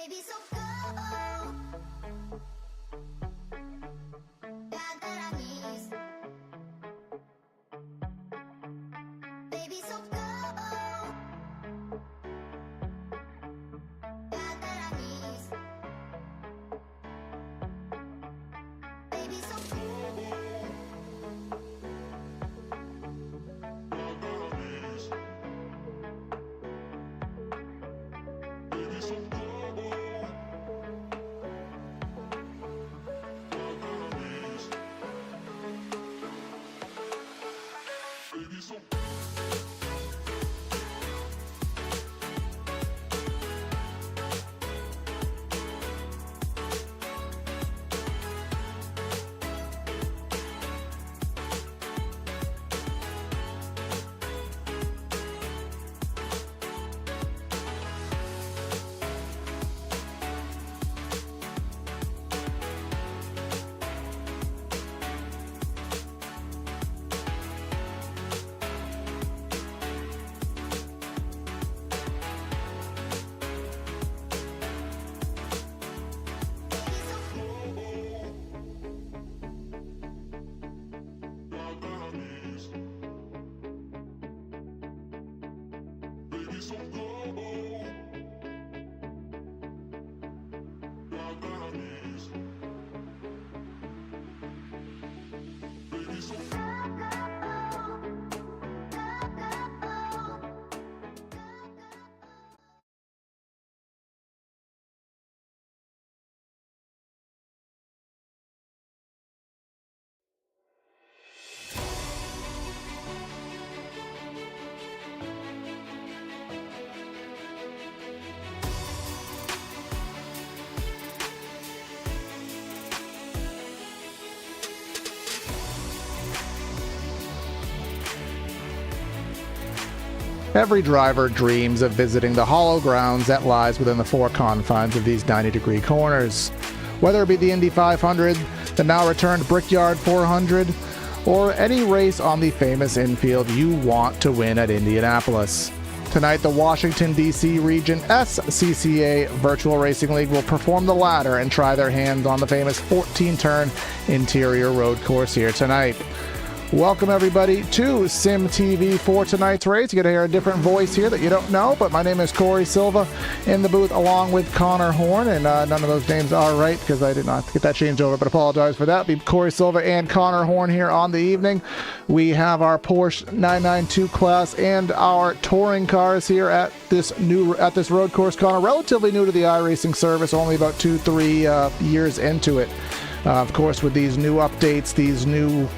Baby, so go. God that I need. Baby, so go. God that I need. Baby, so go. Every driver dreams of visiting the hollow grounds that lies within the four confines of these 90-degree corners. Whether it be the Indy 500, the now returned Brickyard 400, or any race on the famous infield you want to win at Indianapolis. Tonight, the Washington, D.C. region SCCA Virtual Racing League will perform the latter and try their hand on the famous 14-turn interior road course here tonight. Welcome everybody to Sim TV for tonight's race. You're going to hear a different voice here that you don't know, but my name is Corey Silva in the booth along with Connor Horn, and none of those names are right because I did not get that changed over, but apologize for that. Be Corey Silva and Connor Horn here on the evening. We have our Porsche 992 class and our touring cars here at this road course. Connor, relatively new to the iRacing service, only about 2-3 years into it. Of course, with these new updates, these new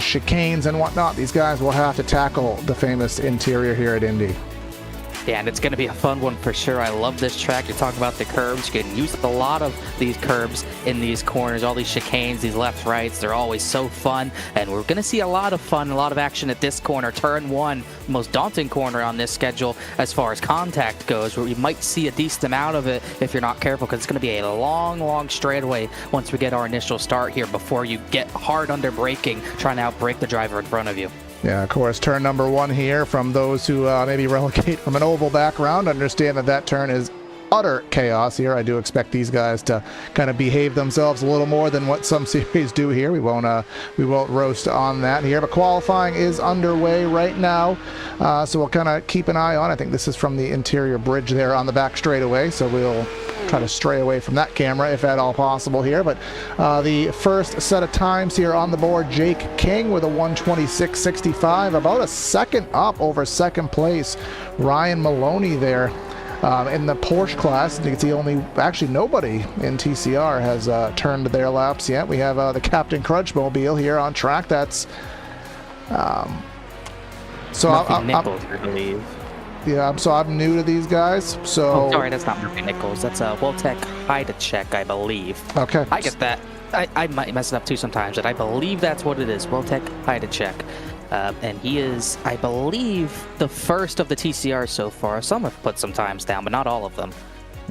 chicanes and whatnot, these guys will have to tackle the famous interior here at Indy. Yeah, and it's going to be a fun one for sure. I love this track. You're talking about the curbs. You can use a lot of these curbs in these corners, all these chicanes, these left, rights. They're always so fun, and we're going to see a lot of fun, a lot of action at this corner. Turn one, most daunting corner on this schedule as far as contact goes, where you might see a decent amount of it if you're not careful, because it's going to be a long, long straightaway once we get our initial start here before you get hard under braking, trying to outbrake the driver in front of you. Yeah, of course, turn number one here. From those who maybe relegate from an oval background, understand that turn is utter chaos here. I do expect these guys to kind of behave themselves a little more than what some series do here. We won't roast on that here, but qualifying is underway right now, so we'll kind of keep an eye on. I think this is from the interior bridge there on the back straightaway, so we'll try to stray away from that camera if at all possible here. But the first set of times here on the board, Jake King with a 1:26.65, about a second up over second place. Ryan Maloney there in the Porsche class. I think it's the only, actually nobody in TCR has turned their laps yet. We have the Captain Crunch mobile here on track. That's Nichols, I believe. Yeah, so I'm new to these guys. So sorry, that's not Murphy Nichols. That's Woltech Hydacek, I believe. Okay. I get that. I might mess it up too sometimes, but I believe that's what it is. Woltech Hydacek. And he is, I believe, the first of the TCRs so far. Some have put some times down, but not all of them.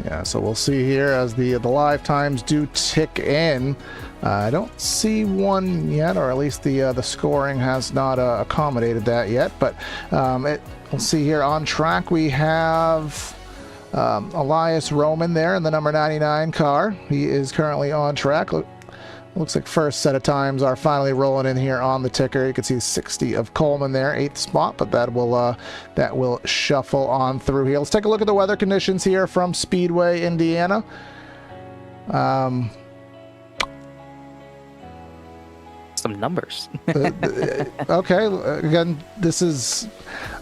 Yeah, so we'll see here as the live times do tick in. I don't see one yet, or at least the scoring has not accommodated that yet. But we'll see here on track. We have Elias Roman there in the number 99 car. He is currently on track. Looks like first set of times are finally rolling in here on the ticker. You can see 60 of Coleman there, 8th spot, but that will shuffle on through here. Let's take a look at the weather conditions here from Speedway, Indiana. Some numbers. Okay, again, this is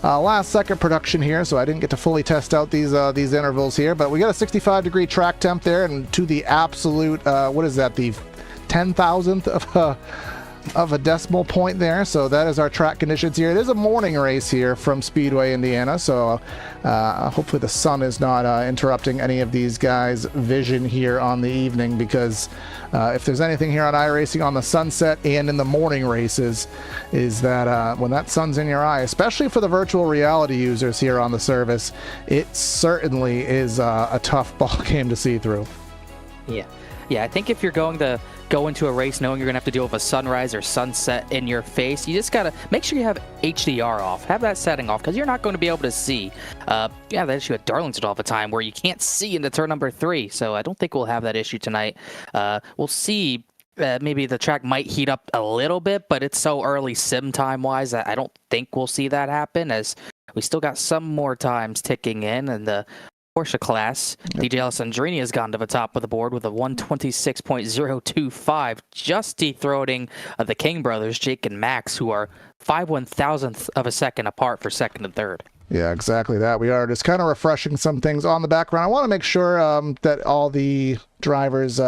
last second production here, so I didn't get to fully test out these intervals here, but we got a 65-degree track temp there, and to the absolute, what is that, the 10,000th of a decimal point there. So that is our track conditions here. It is a morning race here from Speedway, Indiana, so hopefully the sun is not interrupting any of these guys' vision here on the evening, because if there's anything here on iRacing on the sunset and in the morning races, is that when that sun's in your eye, especially for the virtual reality users here on the service, it certainly is a tough ball game to see through. Yeah, I think if you're going to go into a race knowing you're going to have to deal with a sunrise or sunset in your face, you just got to make sure you have HDR off. Have that setting off, because you're not going to be able to see. Yeah, that issue at Darlington all the time where you can't see into turn number 3, so I don't think we'll have that issue tonight. We'll see. Maybe the track might heat up a little bit, but it's so early sim time-wise that I don't think we'll see that happen, as we still got some more times ticking in, and the Porsche class, DJ Alessandrini has gone to the top of the board with a 126.025, just dethroning the King brothers, Jake and Max, who are 5/1000th of a second apart for second and third. Yeah, exactly that. We are just kind of refreshing some things on the background. I want to make sure that all the drivers'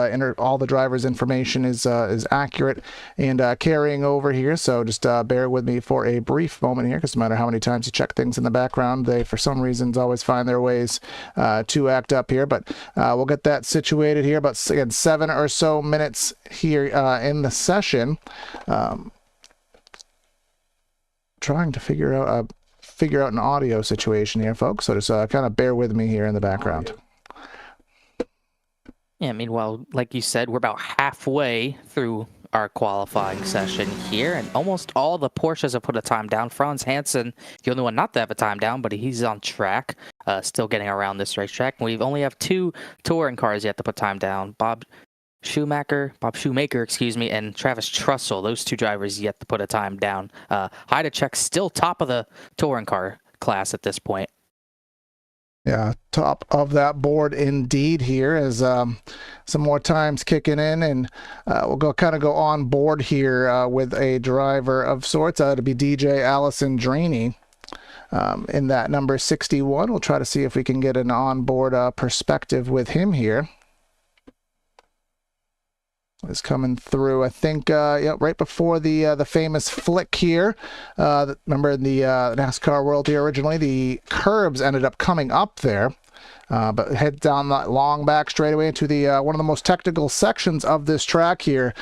information is accurate and carrying over here. So just bear with me for a brief moment here, because no matter how many times you check things in the background, they for some reasons always find their ways to act up here. But we'll get that situated here. About again 7 or so minutes here in the session. Trying to figure out an audio situation here, folks, so just kind of bear with me here in the background. Yeah, meanwhile, like you said, we're about halfway through our qualifying session here, and almost all the Porsches have put a time down. Franz Hansen, the only one not to have a time down, but he's on track, still getting around this racetrack. And we only have 2 touring cars yet to put time down. Bob Shoemaker, and Travis Trussell, those 2 drivers yet to put a time down. Heidechek still top of the touring car class at this point. Yeah, top of that board indeed here, as some more times kicking in, and we'll go on board here with a driver of sorts. To be DJ Alessandrini in that number 61. We'll try to see if we can get an onboard perspective with him here. Is coming through, I think, right before the famous flick here. Remember in the NASCAR world here originally, the curbs ended up coming up there, but head down that long back straightaway into the one of the most technical sections of this track here,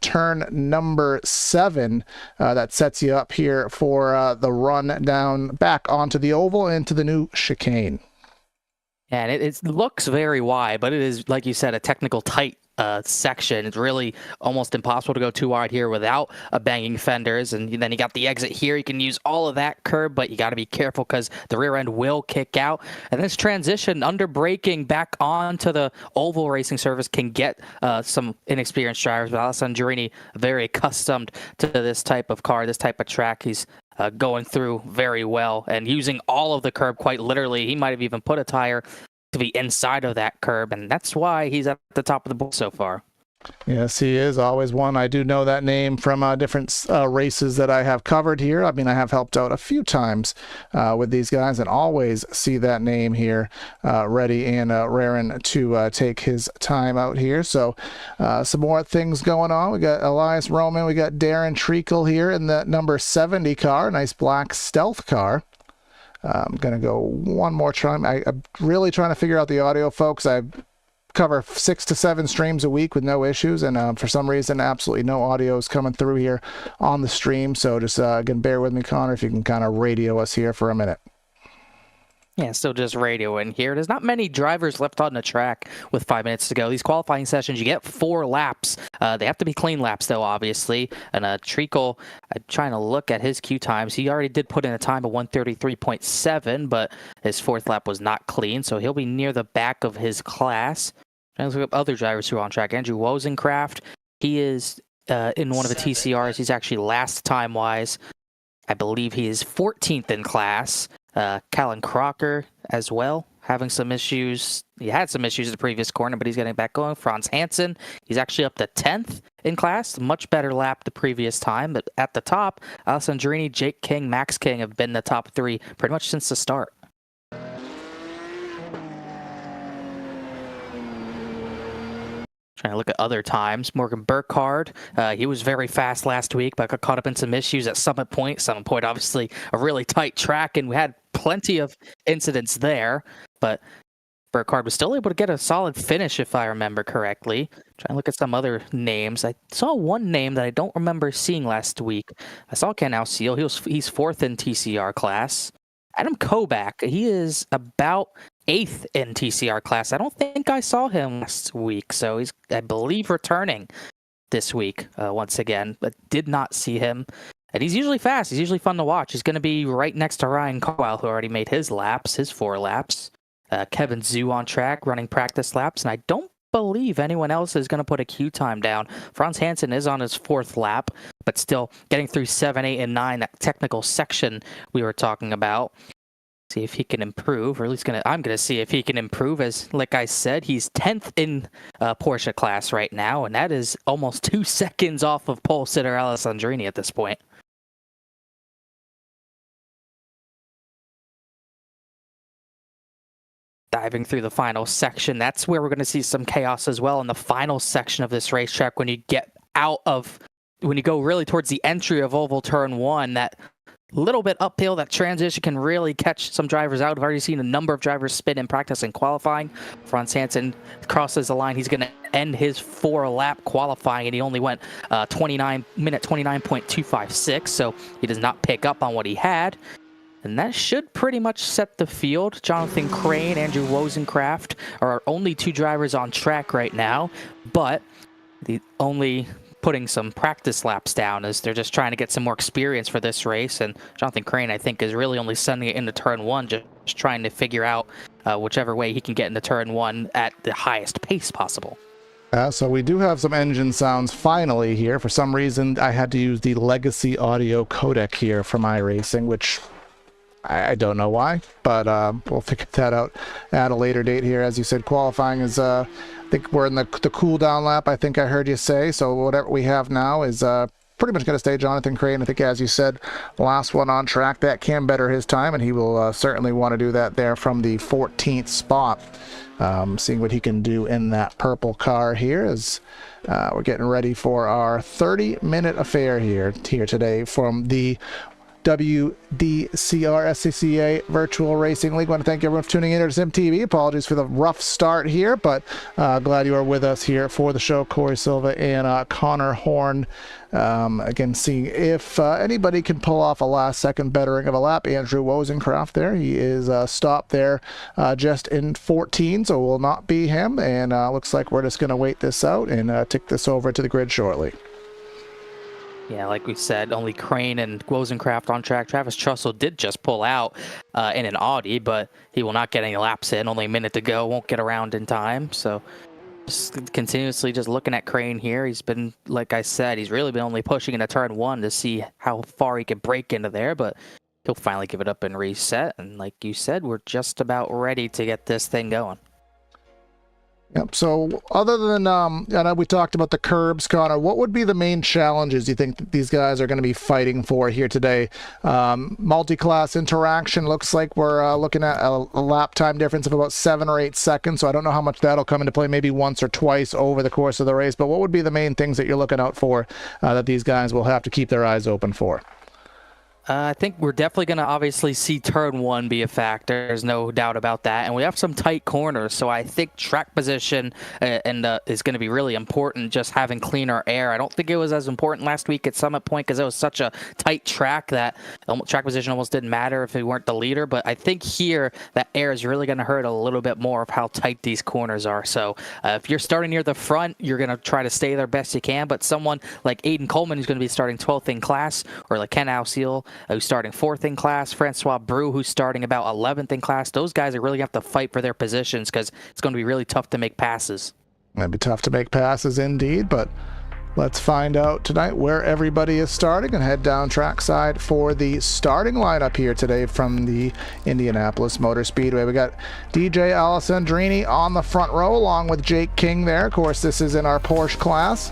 turn number 7. That sets you up here for the run down back onto the oval into the new chicane. And it looks very wide, but it is, like you said, a technical tight section. It's really almost impossible to go too wide here without banging fenders. And then you got the exit here. You can use all of that curb, but you got to be careful because the rear end will kick out. And this transition under braking back onto the oval racing surface can get some inexperienced drivers. But Alessandrini, very accustomed to this type of car, this type of track. He's going through very well and using all of the curb quite literally. He might have even put a tire to be inside of that curb, and that's why he's at the top of the board so far. Yes, he is always one. I do know that name from different races that I have covered here. I mean, I have helped out a few times with these guys and always see that name here ready and raring to take his time out here. So some more things going on. We got Elias Roman. We got Darren Treacle here in the number 70 car, nice black stealth car. I'm going to go one more time. I'm really trying to figure out the audio, folks. I cover 6 to 7 streams a week with no issues, and for some reason, absolutely no audio is coming through here on the stream. So just, again, bear with me, Connor, if you can kind of radio us here for a minute. Yeah, still just radioing here. There's not many drivers left on the track with 5 minutes to go. These qualifying sessions, you get 4 laps. They have to be clean laps, though, obviously. And Treacle, I'm trying to look at his queue times. He already did put in a time of 1:33.7, but his 4th lap was not clean, so he'll be near the back of his class. Trying to look up other drivers who are on track. Andrew Wozencraft, he is in one of the TCRs. He's actually last time-wise. I believe he is 14th in class. Callan Crocker as well, having some issues. He had some issues in the previous corner, but he's getting back going. Franz Hansen, he's actually up to 10th in class. Much better lap the previous time. But at the top, Alessandrini, Jake King, Max King have been the top 3 pretty much since the start. Trying to look at other times. Morgan Burkhardt, he was very fast last week, but got caught up in some issues at Summit Point. Summit Point, obviously, a really tight track, and we had plenty of incidents there. But Burkhardt was still able to get a solid finish, if I remember correctly. Trying to look at some other names. I saw one name that I don't remember seeing last week. I saw Ken Alseal. He's 4th in TCR class. Adam Kobach, he is about 8th in TCR class. I don't think I saw him last week, so he's, I believe, returning this week once again, but did not see him. And he's usually fast. He's usually fun to watch. He's going to be right next to Ryan Carwile, who already made his laps, his 4 laps. Kevin Zhu on track, running practice laps, and I don't believe anyone else is going to put a queue time down. Franz Hansen is on his 4th lap, but still getting through 7, 8, and 9, that technical section we were talking about. See if he can improve, or at least I'm gonna see if he can improve. As like I said, he's 10th in Porsche class right now, and that is almost 2 seconds off of pole sitter Alessandrini at this point. Diving through the final section, that's where we're going to see some chaos as well in the final section of this racetrack. When you get out of, when you go really towards the entry of Oval Turn 1, that little bit uphill, that transition can really catch some drivers out. I've already seen a number of drivers spin in practice and qualifying. Franz Hansen crosses the line. He's going to end his 4-lap qualifying, and he only went 29.256, so he does not pick up on what he had. And that should pretty much set the field. Jonathan Crane, Andrew Wozencraft are our only 2 drivers on track right now, but the only putting some practice laps down as they're just trying to get some more experience for this race. And Jonathan Crane, I think, is really only sending it into turn 1, just trying to figure out whichever way he can get into turn 1 at the highest pace possible. So we do have some engine sounds finally here. For some reason, I had to use the legacy audio codec here from iRacing, which I don't know why, but we'll figure that out at a later date here. As you said, qualifying is, I think we're in the cool down lap, I think I heard you say. So whatever we have now is pretty much going to stay Jonathan Crane. I think, as you said, the last one on track, that can better his time, and he will certainly want to do that there from the 14th spot. Seeing what he can do in that purple car here as we're getting ready for our 30-minute affair here today from the WDCR SCCA Virtual Racing League. I want to thank everyone for tuning in to Sim TV. Apologies for the rough start here, but glad you are with us here for the show. Corey Silva and Connor Horn. Again, seeing if anybody can pull off a last-second bettering of a lap. Andrew Wozencraft there. He is stopped there just in 14, so it will not be him. And looks like we're just going to wait this out and tick this over to the grid shortly. Yeah, like we said, only Crane and Wozencraft on track. Travis Trussell did just pull out in an Audi, but he will not get any laps in. Only a minute to go. Won't get around in time. So just continuously just looking at Crane here. He's been, like I said, he's really been only pushing into turn 1 to see how far he can break into there, but he'll finally give it up and reset. And like you said, we're just about ready to get this thing going. Yep. So other than, I know we talked about the curbs, Connor, what would be the main challenges you think that these guys are going to be fighting for here today? Multi-class interaction looks like we're looking at a lap time difference of about 7 or 8 seconds. So I don't know how much that'll come into play, maybe once or twice over the course of the race. But what would be the main things that you're looking out for that these guys will have to keep their eyes open for? I think we're definitely going to obviously see turn one be a factor. There's no doubt about that. And we have some tight corners, so I think track position is going to be really important, just having cleaner air. I don't think it was as important last week at Summit Point because it was such a tight track that track position almost didn't matter if we weren't the leader. But I think here that air is really going to hurt a little bit more of how tight these corners are. So if you're starting near the front, you're going to try to stay there best you can. But someone like Aiden Coleman, who's going to be starting 12th in class, or like Ken Alseal, who's starting 4th in class, Francois Brew, who's starting about 11th in class. Those guys are really going to have to fight for their positions because it's going to be really tough to make passes. It'd be tough to make passes indeed, but let's find out tonight where everybody is starting and head down trackside for the starting lineup here today from the Indianapolis Motor Speedway. We got DJ Alessandrini on the front row along with Jake King there. Of course, this is in our Porsche class.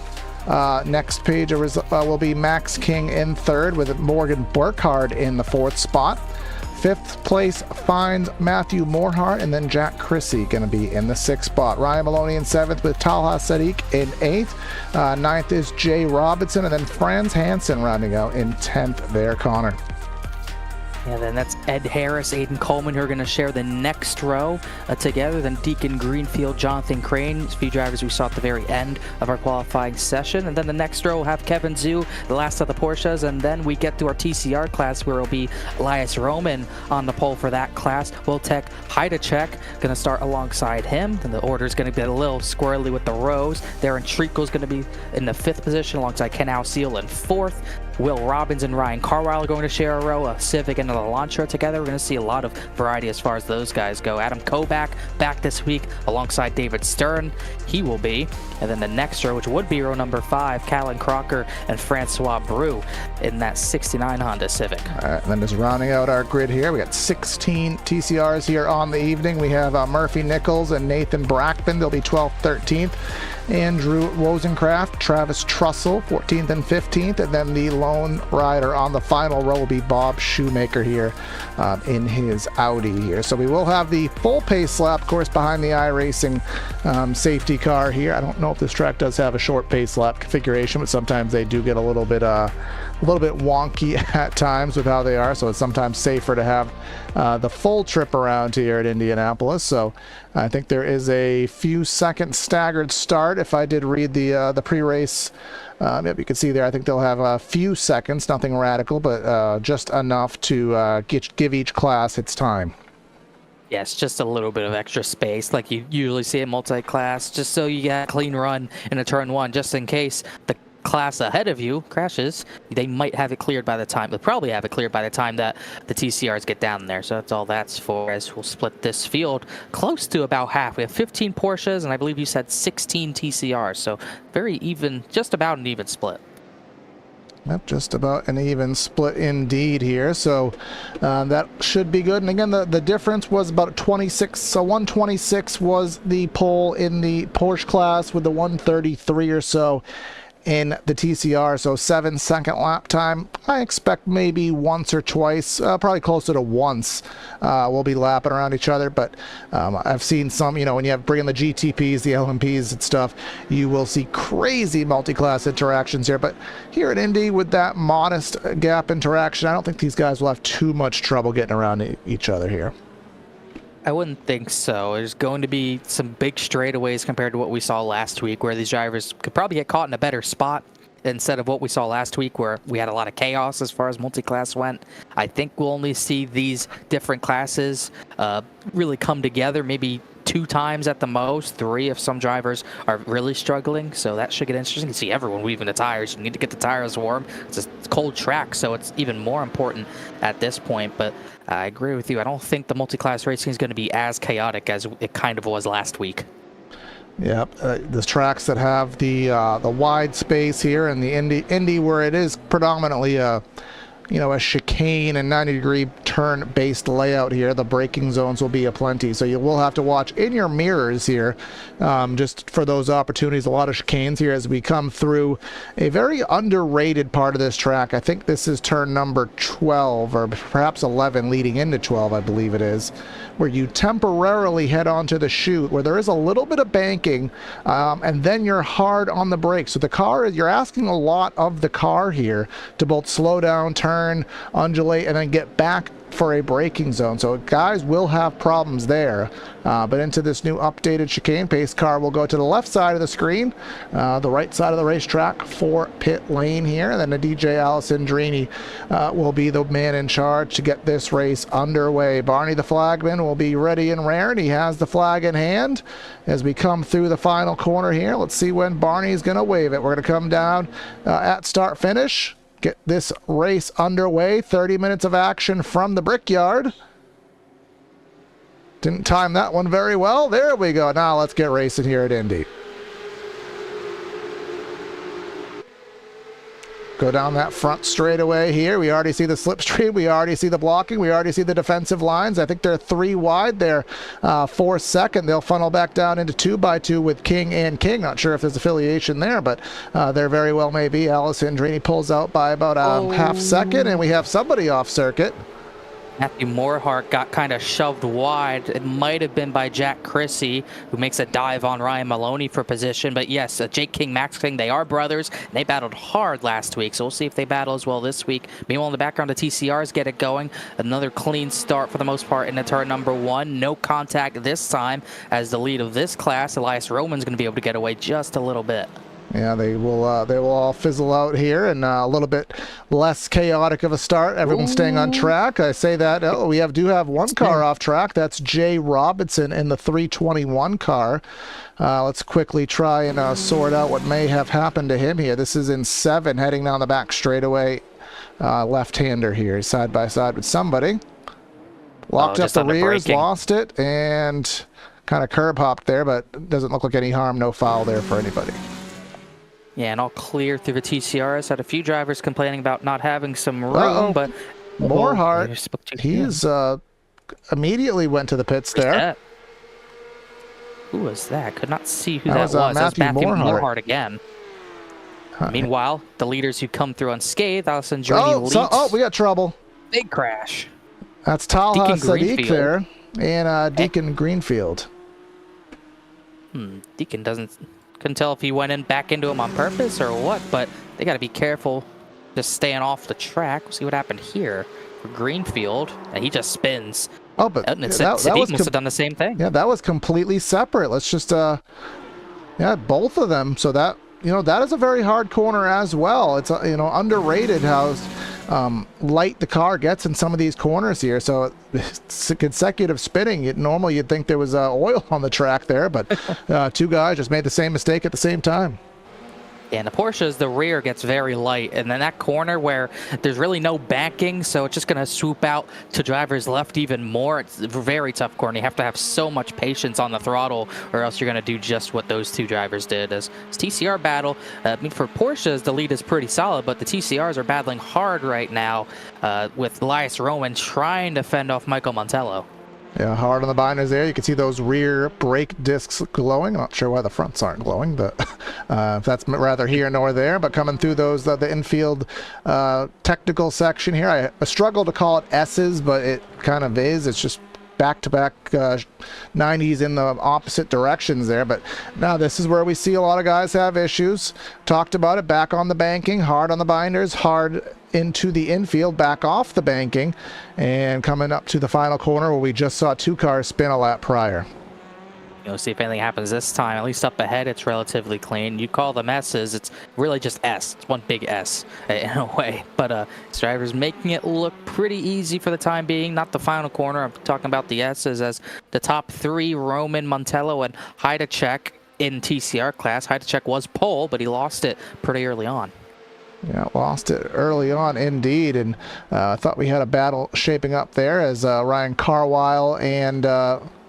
Next page will be Max King in 3rd with Morgan Burkhardt in the 4th spot. 5th place finds Matthew Morehart, and then Jack Chrissy going to be in the 6th spot. Ryan Maloney in 7th with Talha Sadiq in 8th. 9th is Jay Robinson, and then Franz Hansen rounding out in 10th there, Connor. And then that's Ed Harris, Aiden Coleman, who are going to share the next row together. Then Deacon Greenfield, Jonathan Crane, a few drivers we saw at the very end of our qualifying session. And then the next row will have Kevin Zhu, the last of the Porsches. And then we get to our TCR class, where it'll be Elias Roman on the pole for that class. Wiltek Heidechek going to start alongside him. And the order is going to get a little squirrely with the rows. Darren Treacle is going to be in the 5th position alongside Ken Alseal in 4th. Will Robbins and Ryan Carwile are going to share a row, a Civic and a Elantra together. We're going to see a lot of variety as far as those guys go. Adam Koback back this week alongside David Stern. He will be. And then the next row, which would be row number 5, Callan Crocker and Francois Brew in that 69 Honda Civic. All right, and then just rounding out our grid here, we got 16 TCRs here on the evening. We have Murphy Nichols and Nathan Brackman. They'll be 12th, 13th. Andrew Wozencraft, Travis Trussell, 14th and 15th, and then the lone rider on the final row will be Bob Shoemaker here in his Audi here. So we will have the full pace lap, of course, behind the iRacing safety car here. I don't know if this track does have a short pace lap configuration, but sometimes they do get a little bit wonky at times with how they are, so it's sometimes safer to have the full trip around here at Indianapolis. So I think there is a few second staggered start. If I did read the pre-race, you can see there, I think they'll have a few seconds, nothing radical, but just enough to give each class its time. Yes, just a little bit of extra space like you usually see in multi-class, just so you get a clean run in a turn one, just in case the class ahead of you crashes. They might have it cleared by the time, they'll probably have it cleared by the time that the TCRs get down there. So that's all that's for, as we'll split this field close to about half. We have 15 Porsches, and I believe you said 16 TCRs, so very even, just about an even split. Yep, just about an even split indeed here, so that should be good. And again, the difference was about 26, so 126 was the pole in the Porsche class with the 133 or so in the TCR, so 7-second lap time. I expect maybe once or twice, probably closer to once, we'll be lapping around each other. But I've seen some, when you bring in the GTPs, the LMPs and stuff, you will see crazy multi-class interactions here. But here at Indy, with that modest gap interaction, I don't think these guys will have too much trouble getting around each other here. I wouldn't think so. There's going to be some big straightaways compared to what we saw last week, where these drivers could probably get caught in a better spot instead of what we saw last week, where we had a lot of chaos as far as multi-class went. I think we'll only see these different classes really come together maybe 2 times at the most, 3 if some drivers are really struggling. So that should get interesting. You see everyone weaving the tires. You need to get the tires warm. It's a cold track, so it's even more important at this point. But I agree with you. I don't think the multi-class racing is going to be as chaotic as it kind of was last week. Yep, the tracks that have the wide space here, and the Indy where it is predominantly a chicane and 90-degree turn-based layout here. The braking zones will be aplenty, so you will have to watch in your mirrors here just for those opportunities. A lot of chicanes here as we come through a very underrated part of this track. I think this is turn number 12 or perhaps 11 leading into 12, I believe it is, where you temporarily head onto the chute where there is a little bit of banking and then you're hard on the brakes. So the car, you're asking a lot of the car here to both slow down, turn turn, undulate, and then get back for a braking zone. So guys will have problems there. But into this new updated chicane, pace car will go to the left side of the screen, the right side of the racetrack for pit lane here. And then the DJ Alessandrini will be the man in charge to get this race underway. Barney the flagman will be ready and raring. He has the flag in hand as we come through the final corner here. Let's see when Barney's going to wave it. We're going to come down at start finish. Get this race underway. 30 minutes of action from the Brickyard. Didn't time that one very well. There we go. Now let's get racing here at Indy. Go down that front straightaway here. We already see the slipstream. We already see the blocking. We already see the defensive lines. I think they're 3 wide there for second. They'll funnel back down into 2x2 with King and King. Not sure if there's affiliation there, but there very well may be. Alessandrini pulls out by about a half second, and we have somebody off circuit. Matthew Morehart got kind of shoved wide. It might have been by Jack Chrissy, who makes a dive on Ryan Maloney for position. But yes, Jake King, Max King, they are brothers. And they battled hard last week, so we'll see if they battle as well this week. Meanwhile, in the background, the TCRs get it going. Another clean start for the most part into turn number 1. No contact this time as the lead of this class. Elias Roman's going to be able to get away just a little bit. Yeah, they will all fizzle out here, and a little bit less chaotic of a start. Everyone's staying on track. I say that. Oh, we do have one car off track. That's Jay Robinson in the 321 car. Let's quickly try and sort out what may have happened to him here. This is in 7, heading down the back straightaway. Left-hander here, side by side with somebody. Locked up the rears, lost it, and kind of curb hopped there, but doesn't look like any harm, no foul there for anybody. Yeah, and all clear through the TCRs. Had a few drivers complaining about not having some room, but Morehart, he's immediately went to the pits there. Who was that? Could not see who that was. Matthew Morehart again. Meanwhile, the leaders who come through unscathed, Alessandrini leads. We got trouble. Big crash. That's Talha Sadiq there, and Deacon Greenfield. Deacon couldn't tell if he went back into him on purpose or what, but they got to be careful just staying off the track. We'll see what happened here for Greenfield, and he just spins. Oh, but Sadiq must have done the same thing. Yeah, that was completely separate. Let's just, both of them. So that, that is a very hard corner as well. It's, underrated how light the car gets in some of these corners here. So it's consecutive spinning. Normally you'd think there was oil on the track there, but 2 guys just made the same mistake at the same time. Yeah, and the Porsche's, the rear gets very light, and then that corner where there's really no banking, so it's just going to swoop out to drivers left even more. It's a very tough corner. You have to have so much patience on the throttle, or else you're going to do just what those 2 drivers did. As TCR battle, for Porsche's, the lead is pretty solid, but the TCRs are battling hard right now with Elias Roman trying to fend off Michael Montello. Yeah, hard on the binders there. You can see those rear brake discs glowing. I'm not sure why the fronts aren't glowing, but that's rather here nor there. But coming through those, the infield technical section here, I struggle to call it S's, but it kind of is. It's just back-to-back 90s in the opposite directions there. But now this is where we see a lot of guys have issues. Talked about it, back on the banking, hard on the binders, hard into the infield, back off the banking, and coming up to the final corner where we just saw 2 cars spin a lap prior. See if anything happens this time. At least up ahead, it's relatively clean. You call them S's, it's really just S. It's one big S in a way. But this driver's making it look pretty easy for the time being. Not the final corner. I'm talking about the S's as the top 3, Roman, Montello, and Heidechek in TCR class. Heidechek was pole, but he lost it pretty early on. Yeah, lost it early on indeed, and I thought we had a battle shaping up there as Ryan Carwile and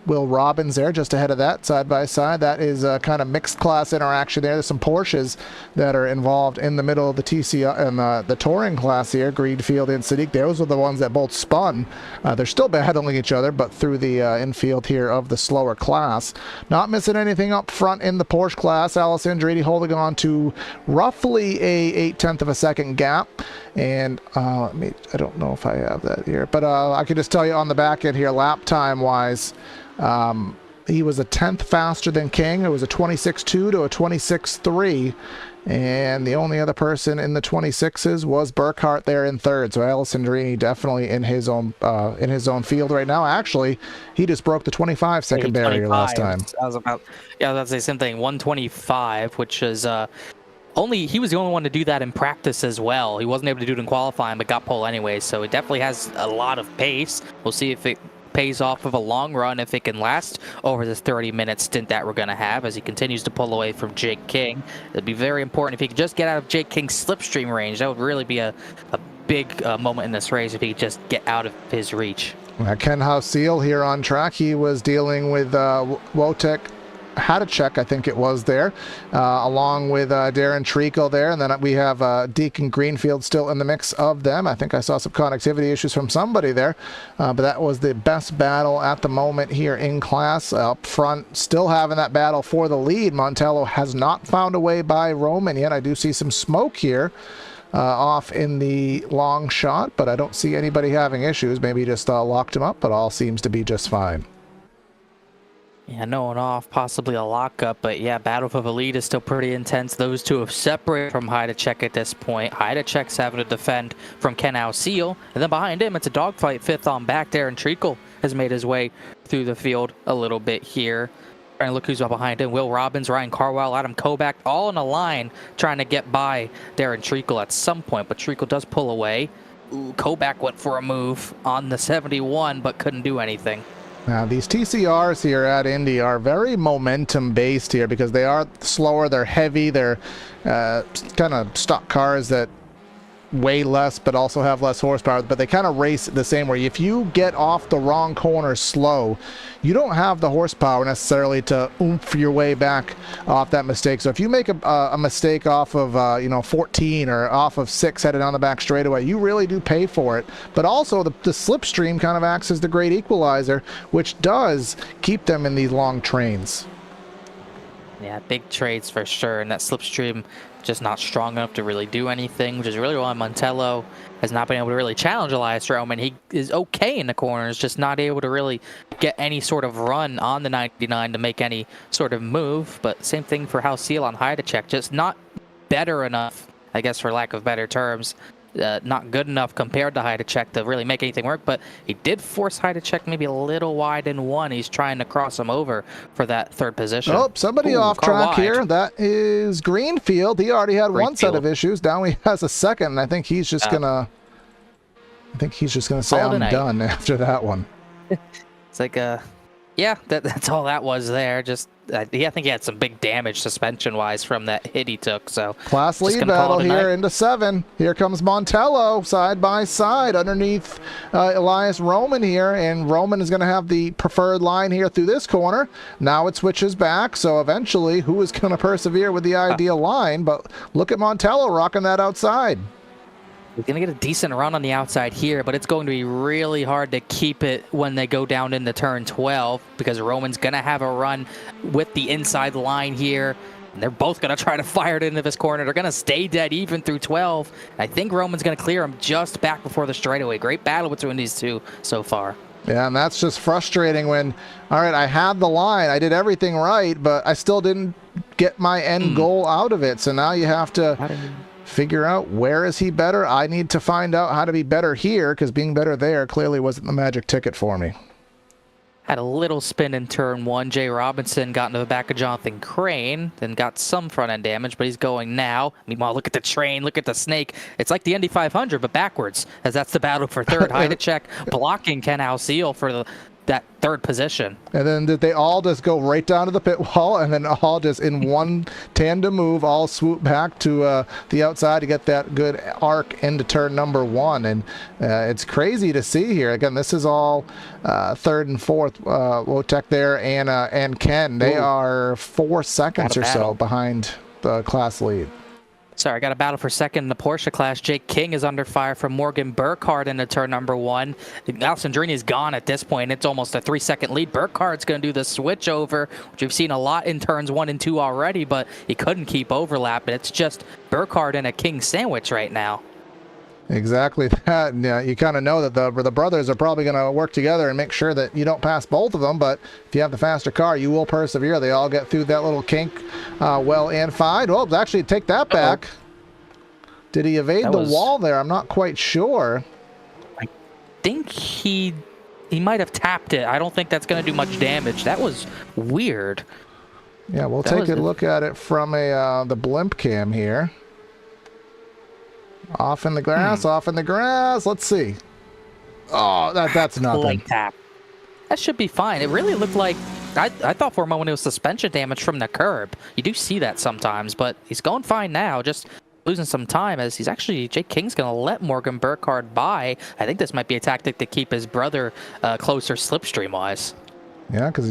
Will Robbins there just ahead of that, side by side. That is a kind of mixed class interaction there. There's some Porsches that are involved in the middle of the TCR and the touring class here, Greenfield and Sadiq. Those were the ones that both spun. They're still battling each other, but through the infield here of the slower class. Not missing anything up front in the Porsche class. Alessandrini holding on to roughly a 0.8 of a second gap. And I don't know if I have that here, but I can just tell you on the back end here, lap time wise, he was a 10th faster than King. It was a 26.2 to a 26.3. And the only other person in the 26s was Burkhart there in third. So Alessandrini definitely in his own field right now. Actually, he just broke the 25 second barrier last time. I was about to say the same thing. 125, which is he was the only one to do that in practice as well. He wasn't able to do it in qualifying, but got pole anyway. So it definitely has a lot of pace. We'll see if it pays off of a long run, if it can last over this 30-minute stint that we're going to have as he continues to pull away from Jake King. It'd be very important if he could just get out of Jake King's slipstream range. That would really be a big moment in this race if he could just get out of his reach. Ken Hausiel here on track. He was dealing with Wojtek Hadacek, I think it was there, along with Darren Treacle there, and then we have Deacon Greenfield still in the mix of them. I think I saw some connectivity issues from somebody there, but that was the best battle at the moment here in class. Up front, still having that battle for the lead. Montello has not found a way by Roman yet. I do see some smoke here off in the long shot, but I don't see anybody having issues. Maybe just locked him up, but all seems to be just fine. Yeah, no one off, possibly a lockup, but yeah, battle for the lead is still pretty intense. Those two have separated from Hadacek at this point. Hadacek's having to defend from Ken Hausiel, and then behind him, it's a dogfight. Fifth on back. Darren Treacle has made his way through the field a little bit here. And look who's behind him. Will Robbins, Ryan Carwile, Adam Kovac, all in a line trying to get by Darren Treacle at some point, but Treacle does pull away. Ooh, Kovac went for a move on the 71, but couldn't do anything. Now, these TCRs here at Indy are very momentum-based here because they are slower, they're heavy, they're kind of stock cars that weigh less but also have less horsepower, but they kind of race the same way. If you get off the wrong corner slow, you don't have the horsepower necessarily to oomph your way back off that mistake. So if you make a mistake off of 14 or off of 6 headed on the back straightaway, you really do pay for it. But also the slipstream kind of acts as the great equalizer, which does keep them in these long trains. Yeah, big trades for sure, and that slipstream just not strong enough to really do anything, which is really why Montello has not been able to really challenge Elias Roman. He is okay in the corners, just not able to really get any sort of run on the 99 to make any sort of move. But same thing for Hausiel on Hadacek, just not better enough, I guess, for lack of better terms. Not good enough compared to Hadacek to really make anything work, but he did force Hadacek maybe a little wide in one. He's trying to cross him over for that third position. Oh, somebody off track here. That is Greenfield. He already had one set of issues. Now he has a second, and I think he's just gonna say I'm done after that one. It's like yeah, that's all that was there. Just I think he had some big damage suspension-wise from that hit he took. So class lead battle here into 7. Here comes Montello side by side underneath Elias Roman here, and Roman is going to have the preferred line here through this corner. Now it switches back, so eventually who is going to persevere with the ideal line? But look at Montello rocking that outside. He's going to get a decent run on the outside here, but it's going to be really hard to keep it when they go down into turn 12 because Roman's going to have a run with the inside line here. And they're both going to try to fire it into this corner. They're going to stay dead even through 12. I think Roman's going to clear him just back before the straightaway. Great battle between these two so far. Yeah, and that's just frustrating when, all right, I had the line, I did everything right, but I still didn't get my end goal out of it. So now you have to figure out where is he better. I need to find out how to be better here because being better there clearly wasn't the magic ticket for me. Had a little spin in turn 1. Jay Robinson got into the back of Jonathan Crane, then got some front end damage, but he's going now. Meanwhile, look at the train, look at the snake. It's like the Indy 500, but backwards, as that's the battle for third. Hadacek blocking Ken Hausiel for that third position. And then did they all just go right down to the pit wall and then all just in one tandem move all swoop back to the outside to get that good arc into turn number 1? And it's crazy to see here. Again, this is all third and fourth. Wojtek there and Ken. They are 4 seconds or so behind the class lead. Sorry, I got a battle for second in the Porsche class. Jake King is under fire from Morgan Burkhardt into turn number 1. Alessandrini is gone at this point. It's almost a 3-second lead. Burkhardt's going to do the switch over, which we've seen a lot in turns 1 and 2 already, but he couldn't keep overlap. But it's just Burkhardt and a King sandwich right now. Exactly that. And, you kind of know that the brothers are probably going to work together and make sure that you don't pass both of them. But if you have the faster car, you will persevere. They all get through that little kink well and fine. Well, actually, take that back. Did he evade the wall there? I'm not quite sure. I think he might have tapped it. I don't think that's going to do much damage. That was weird. Yeah, we'll take a look at it from the blimp cam here. Off in the grass, off in the grass. Let's see. Oh, that's nothing. Light tap. That should be fine. It really looked like, I thought for a moment it was suspension damage from the curb. You do see that sometimes, but he's going fine now. Just losing some time as Jake King's going to let Morgan Burkhardt by. I think this might be a tactic to keep his brother closer slipstream-wise. Yeah, because,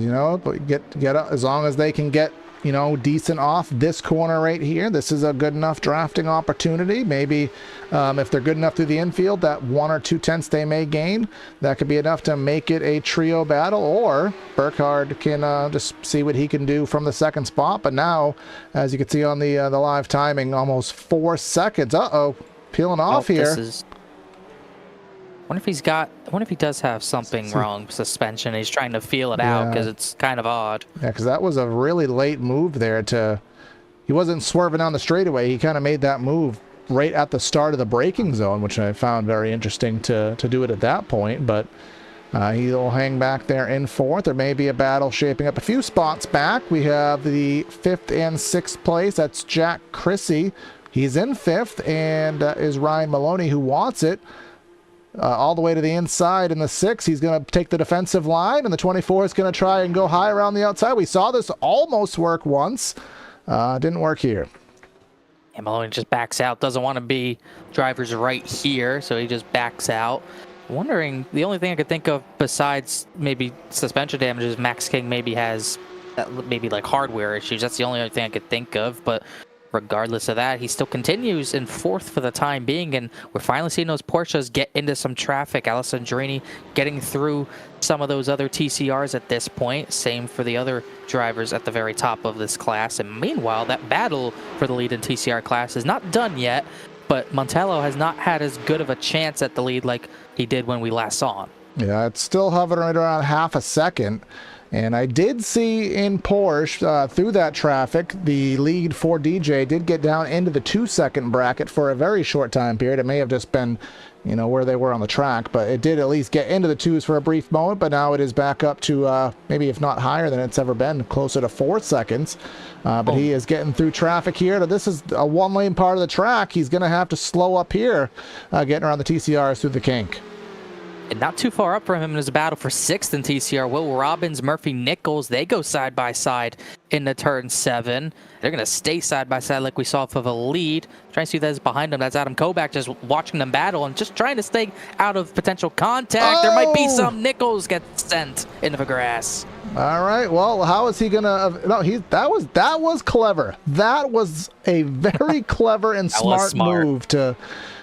get as long as they can get, decent off this corner right here. This is a good enough drafting opportunity. Maybe if they're good enough through the infield, that 1 or 2 tenths they may gain, that could be enough to make it a trio battle, or Burkhardt can just see what he can do from the second spot. But now, as you can see on the live timing, almost 4 seconds. Peeling off here. I wonder if he does have something wrong, suspension. He's trying to feel it out because it's kind of odd. Yeah, because that was a really late move there. He wasn't swerving on the straightaway. He kind of made that move right at the start of the braking zone, which I found very interesting to do it at that point. But he'll hang back there in 4th. There may be a battle shaping up a few spots back. We have the 5th and 6th place. That's Jack Chrissy. He's in 5th, and is Ryan Maloney, who wants it. All the way to the inside in the 6. He's going to take the defensive line, and the 24 is going to try and go high around the outside. We saw this almost work once. Didn't work here. And Maloney just backs out. Doesn't want to be driver's right here, so he just backs out. Wondering, the only thing I could think of besides maybe suspension damage is Max King maybe has maybe like hardware issues. That's the only other thing I could think of, but regardless of that, he still continues in 4th for the time being, and we're finally seeing those Porsches get into some traffic. Alessandrini getting through some of those other TCRs at this point. Same for the other drivers at the very top of this class. And meanwhile, that battle for the lead in TCR class is not done yet, but Montello has not had as good of a chance at the lead like he did when we last saw him. Yeah, it's still hovering right around half a second. And I did see in Porsche, through that traffic, the lead for DJ did get down into the 2-second bracket for a very short time period. It may have just been, where they were on the track, but it did at least get into the 2s for a brief moment. But now it is back up to maybe, if not higher than it's ever been, closer to 4 seconds. But he is getting through traffic here. This is a 1-lane part of the track. He's going to have to slow up here, getting around the TCRs through the kink. And not too far up from him is a battle for 6th in TCR. Will Robbins, Murphy Nichols, they go side by side into turn 7. They're going to stay side by side like we saw off of a lead. Trying to see that's behind them. That's Adam Kovac just watching them battle and just trying to stay out of potential contact. There might be some. Nichols gets sent into the grass. All right. Well, how is he going to... No, that was clever. That was a very clever and smart move to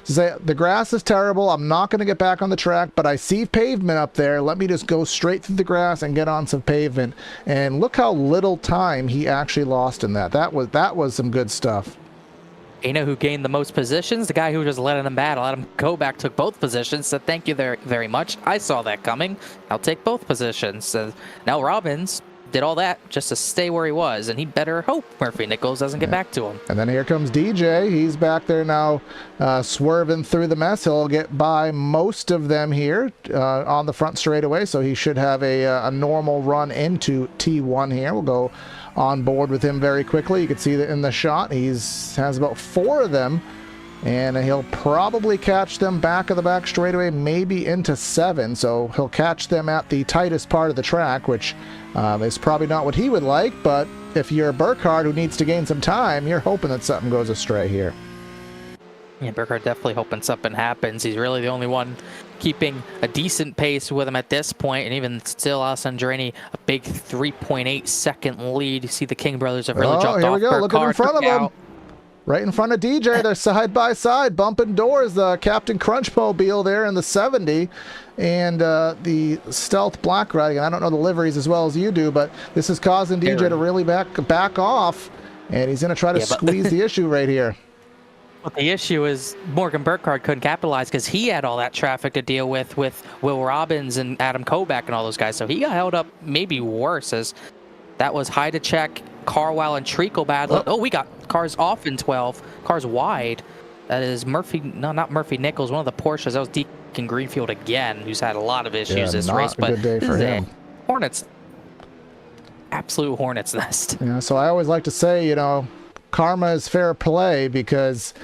say, the grass is terrible. I'm not going to get back on the track, but I see pavement up there. Let me just go straight through the grass and get on some pavement. And look how little time he actually lost in that. That was some good stuff. You know who gained the most positions? The guy who was letting him battle. Adam Kovac took both positions, so thank you very much. I saw that coming. I'll take both positions. Now Robbins did all that just to stay where he was, and he better hope Murphy Nichols doesn't get back to him. And then here comes DJ. He's back there now, swerving through the mess. He'll get by most of them here on the front straightaway, so he should have a normal run into T1 here. We'll go on board with him very quickly. You can see that in the shot, has about 4 of them, and he'll probably catch them back of the back straightaway, maybe into 7. So he'll catch them at the tightest part of the track, which is probably not what he would like. But if you're Burkhardt, who needs to gain some time, you're hoping that something goes astray here. Yeah, Burkhardt definitely hoping something happens. He's really the only one keeping a decent pace with him at this point, and even still, Alessandrini, a big 3.8 second lead. You see the King brothers have really jumped off. Here we go. Look at in front of him. Right in front of DJ. They're side by side, bumping doors. The Captain Crunch Mobile there in the 70, and the Stealth Black Riding. I don't know the liveries as well as you do, but this is causing DJ to really back off, and he's going to try to squeeze the issue right here. But the issue is Morgan Burkhardt couldn't capitalize because he had all that traffic to deal with Will Robbins and Adam Kovac and all those guys. So he got held up maybe worse, as that was Heidechek, Carwell, and Treacle battle. Oh, we got cars off in 12, cars wide. That is Murphy, no, not Murphy Nichols, one of the Porsches. That was Deacon Greenfield again, who's had a lot of issues this race. But good day for him. Hornets, absolute hornet's nest. Yeah, so I always like to say, you know, karma is fair play, because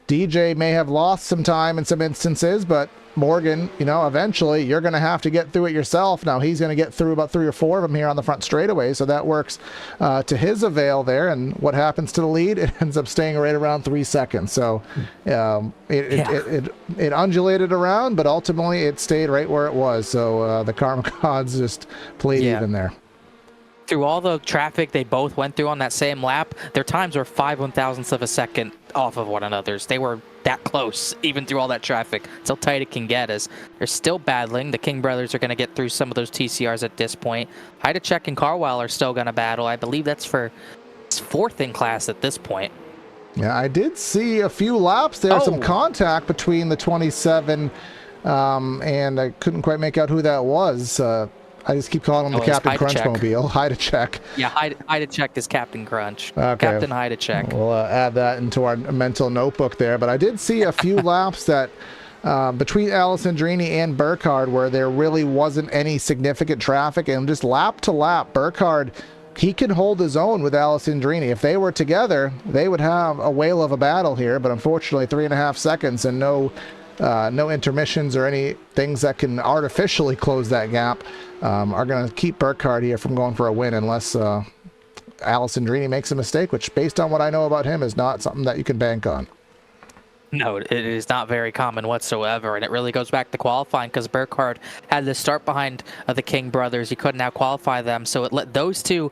DJ may have lost some time in some instances, but Morgan, you know, eventually you're going to have to get through it yourself. Now he's going to get through about 3 or 4 of them here on the front straightaway, so that works to his avail there. And what happens to the lead? It ends up staying right around 3 seconds. So it undulated around, but ultimately it stayed right where it was. So the karma gods just played even there. Through all the traffic they both went through on that same lap, their times were 5/1000ths of a second off of one another's. They were that close, even through all that traffic. It's how tight it can get, as they're still battling. The King brothers are going to get through some of those TCRs at this point. Heidechek and Carwell are still going to battle. I believe that's for 4th in class at this point. Yeah, I did see a few laps there, some contact between the 27, and I couldn't quite make out who that was. I just keep calling him the Captain Crunch Mobile. Heidechek. Yeah, Heidechek is Captain Crunch. Okay. Captain Heidechek. We'll add that into our mental notebook there. But I did see a few laps that between Alessandrini and Burkhardt where there really wasn't any significant traffic. And just lap to lap, Burkhardt, he can hold his own with Alessandrini. If they were together, they would have a whale of a battle here. But unfortunately, 3.5 seconds and no intermissions or any things that can artificially close that gap are going to keep Burkhardt here from going for a win, unless Alessandrini makes a mistake, which, based on what I know about him, is not something that you can bank on. No, it is not very common whatsoever, and it really goes back to qualifying, because Burkhardt had to start behind the King brothers. He couldn't out-qualify them, so it let those two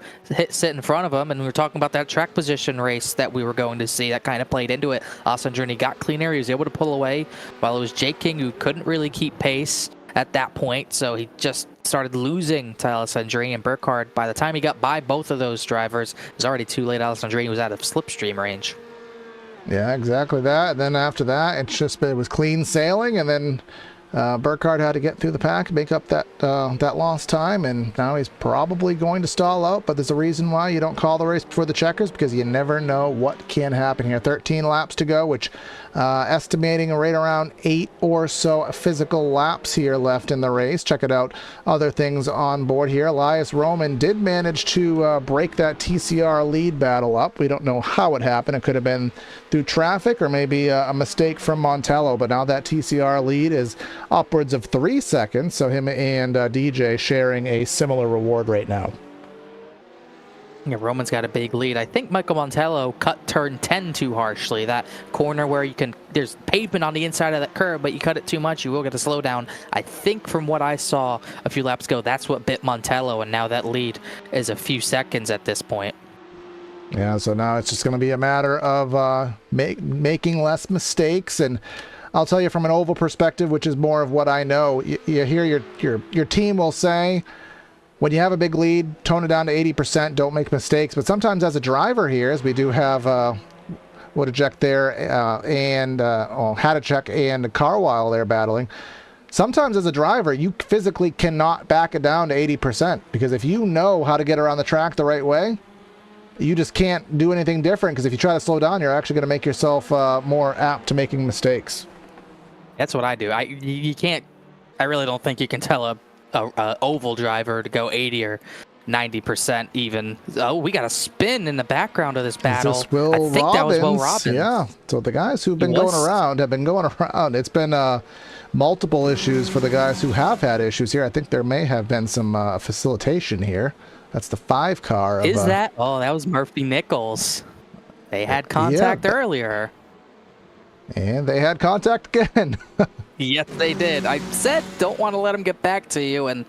sit in front of him, and we were talking about that track position race that we were going to see. That kind of played into it. Alessandrini got clean air. He was able to pull away, while it was Jake King who couldn't really keep pace at that point, so he just started losing to Alessandrini, and Burkhardt, by the time he got by both of those drivers, it was already too late. Alessandrini was out of slipstream range. Yeah, exactly that. And then after that, it was clean sailing, and then Burkhardt had to get through the pack, make up that lost time, and now he's probably going to stall out. But there's a reason why you don't call the race before the checkers, because you never know what can happen here. 13 laps to go, which estimating right around 8 or so physical laps here left in the race. Check it out. Other things on board here. Elias Roman did manage to break that TCR lead battle up. We don't know how it happened. It could have been through traffic or maybe a mistake from Montello, but now that TCR lead is upwards of 3 seconds, so him and DJ sharing a similar reward right now. Yeah, Roman's got a big lead. I think Michael Montello cut turn 10 too harshly. That corner where there's pavement on the inside of that curve, but you cut it too much, you will get a slowdown. I think from what I saw a few laps ago, that's what bit Montello, and now that lead is a few seconds at this point. Yeah, so now it's just going to be a matter of making less mistakes. And I'll tell you, from an oval perspective, which is more of what I know, you hear your team will say, when you have a big lead, tone it down to 80%, don't make mistakes. But sometimes as a driver here, as we do have Wojciech there and Hadachek and Carwile there battling, sometimes as a driver, you physically cannot back it down to 80%, because if you know how to get around the track the right way, you just can't do anything different, because if you try to slow down, you're actually going to make yourself more apt to making mistakes. That's what I do. You can't. I really don't think you can tell a oval driver to go 80 or 90% even. Oh, we got a spin in the background of this battle. Is this Will I think Robbins? That was Will Robbins. Yeah. So the guys who've been going around have been going around. It's been multiple issues for the guys who have had issues here. I think there may have been some facilitation here. That's the 5 car. Is that? Oh, that was Murphy Nichols. They had contact earlier. And they had contact again. Yes, they did. I said don't want to let them get back to you, and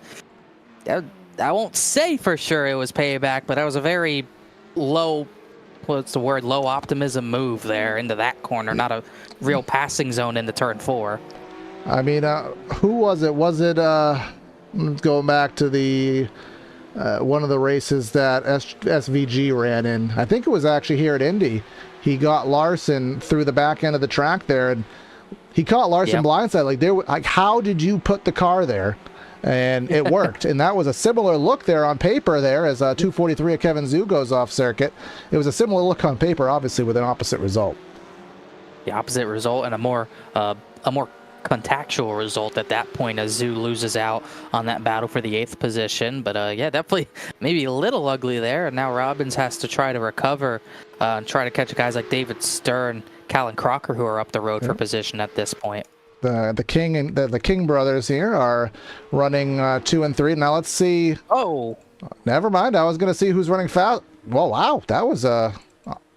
I won't say for sure it was payback, but that was a very low, what's the word, low optimism move there into that corner, not a real passing zone into turn 4. I mean, who was it? Was it, going back to the one of the races that SVG ran in. I think it was actually here at Indy. He got Larson through the back end of the track there, and he caught Larson blindside. Like, how did you put the car there? And it worked. And that was a similar look there on paper there as 243 of Kevin Zhu goes off circuit. It was a similar look on paper, obviously, with an opposite result. The opposite result and a more contactual result at that point as Zhu loses out on that battle for the 8th position. But yeah, definitely maybe a little ugly there. And now Robbins has to try to recover and try to catch guys like David Stern, Callan Crocker, who are up the road for position at this point. The King and the King brothers here are running 2 and 3. Now let's see. Oh, never mind. I was going to see who's running fast. Well, wow, that was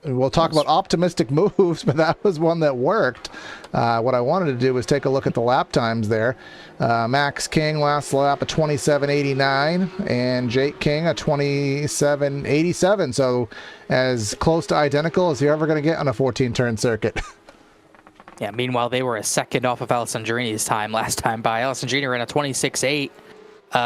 we'll talk about optimistic moves, but that was one that worked. What I wanted to do was take a look at the lap times there. Max King last lap a 27:89, and Jake King a 27:87. So as close to identical as you're ever going to get on a 14-turn circuit. Yeah, meanwhile, they were a second off of Alessandrini's time last time by. Alessandrini ran a 26.8.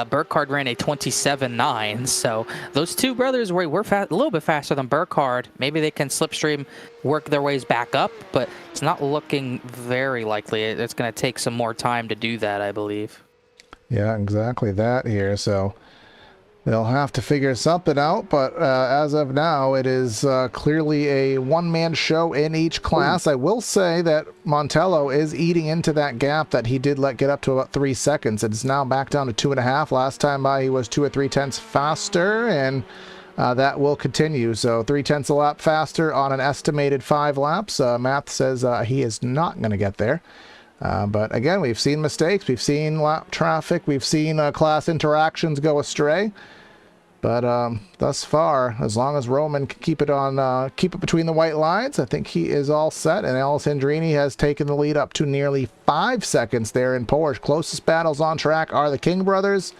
Burkhardt ran a 27.9. So those two brothers were a little bit faster than Burkhardt. Maybe they can slipstream, work their ways back up, but it's not looking very likely. It's going to take some more time to do that, I believe. Yeah, exactly that here. So they'll have to figure something out, but as of now, it is clearly a one-man show in each class. I will say that Montello is eating into that gap that he did let get up to about 3 seconds. It's now back down to 2.5. Last time by, he was 2 or 3 tenths faster, and that will continue. So 3 tenths a lap faster on an estimated 5 laps. Math says he is not going to get there. But again, we've seen mistakes, we've seen lap traffic, we've seen class interactions go astray. But thus far, as long as Roman can keep it between the white lines, I think he is all set. And Alessandrini has taken the lead up to nearly 5 seconds there in Porsche. Closest battles on track are the King brothers.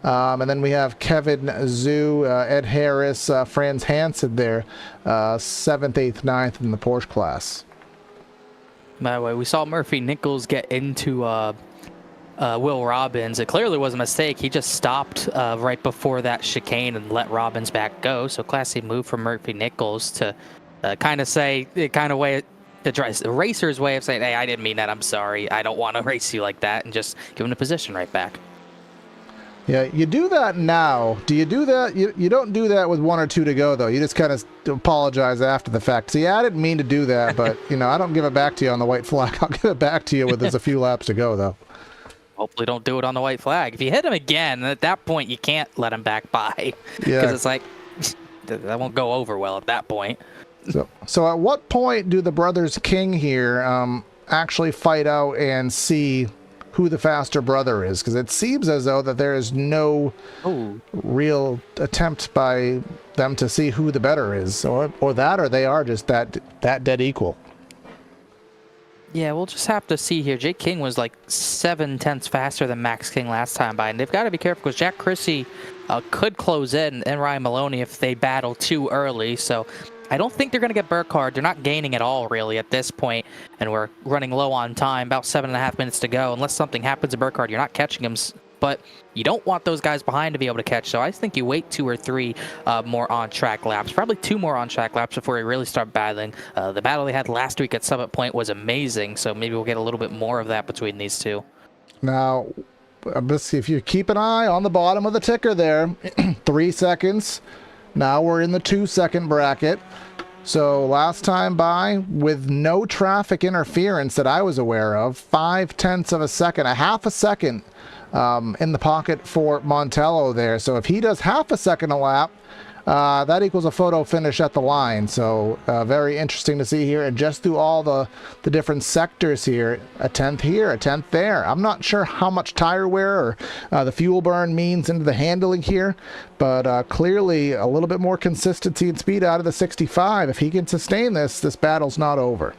And then we have Kevin Zhu, Ed Harris, Franz Hansen there, 7th, 8th, 9th in the Porsche class. By the way, we saw Murphy Nichols get into Will Robbins. It clearly was a mistake. He just stopped right before that chicane and let Robbins back go. So classy move from Murphy Nichols to the racer's way of saying, hey, I didn't mean that. I'm sorry. I don't want to race you like that, and just give him the position right back. Yeah, you do that now. Do you do that? You don't do that with 1 or 2 to go, though. You just kind of apologize after the fact. See, I didn't mean to do that, but, I don't give it back to you on the white flag. I'll give it back to you when there's a few laps to go, though. Hopefully don't do it on the white flag. If you hit him again, at that point, you can't let him back by. Yeah. Because it's like, that won't go over well at that point. So at what point do the brothers King here actually fight out and see who the faster brother is? Because it seems as though that there is no real attempt by them to see who the better is, or they are just that dead equal. Yeah, we'll just have to see here. Jake King was like 7 tenths faster than Max King last time by, and they've got to be careful because Jack Chrissy could close in, and Ryan Maloney if they battle too early. So I don't think they're going to get Burkhardt. They're not gaining at all, really, at this point, and we're running low on time, about 7.5 minutes to go. Unless something happens to Burkhardt, you're not catching him, but you don't want those guys behind to be able to catch. So I think you wait 2 or 3 more on-track laps, probably 2 more on-track laps before you really start battling. The battle they had last week at Summit Point was amazing, so maybe we'll get a little bit more of that between these two. Now, if you keep an eye on the bottom of the ticker there, 3 seconds. Now we're in the 2-second bracket. So last time by, with no traffic interference that I was aware of, 5 tenths of a second, a half a second in the pocket for Montello there. So if he does half a second a lap, that equals a photo finish at the line. So very interesting to see here. And just through all the different sectors here, a 10th here, a 10th there. I'm not sure how much tire wear or the fuel burn means into the handling here, but clearly a little bit more consistency and speed out of the 65. If he can sustain this battle's not over.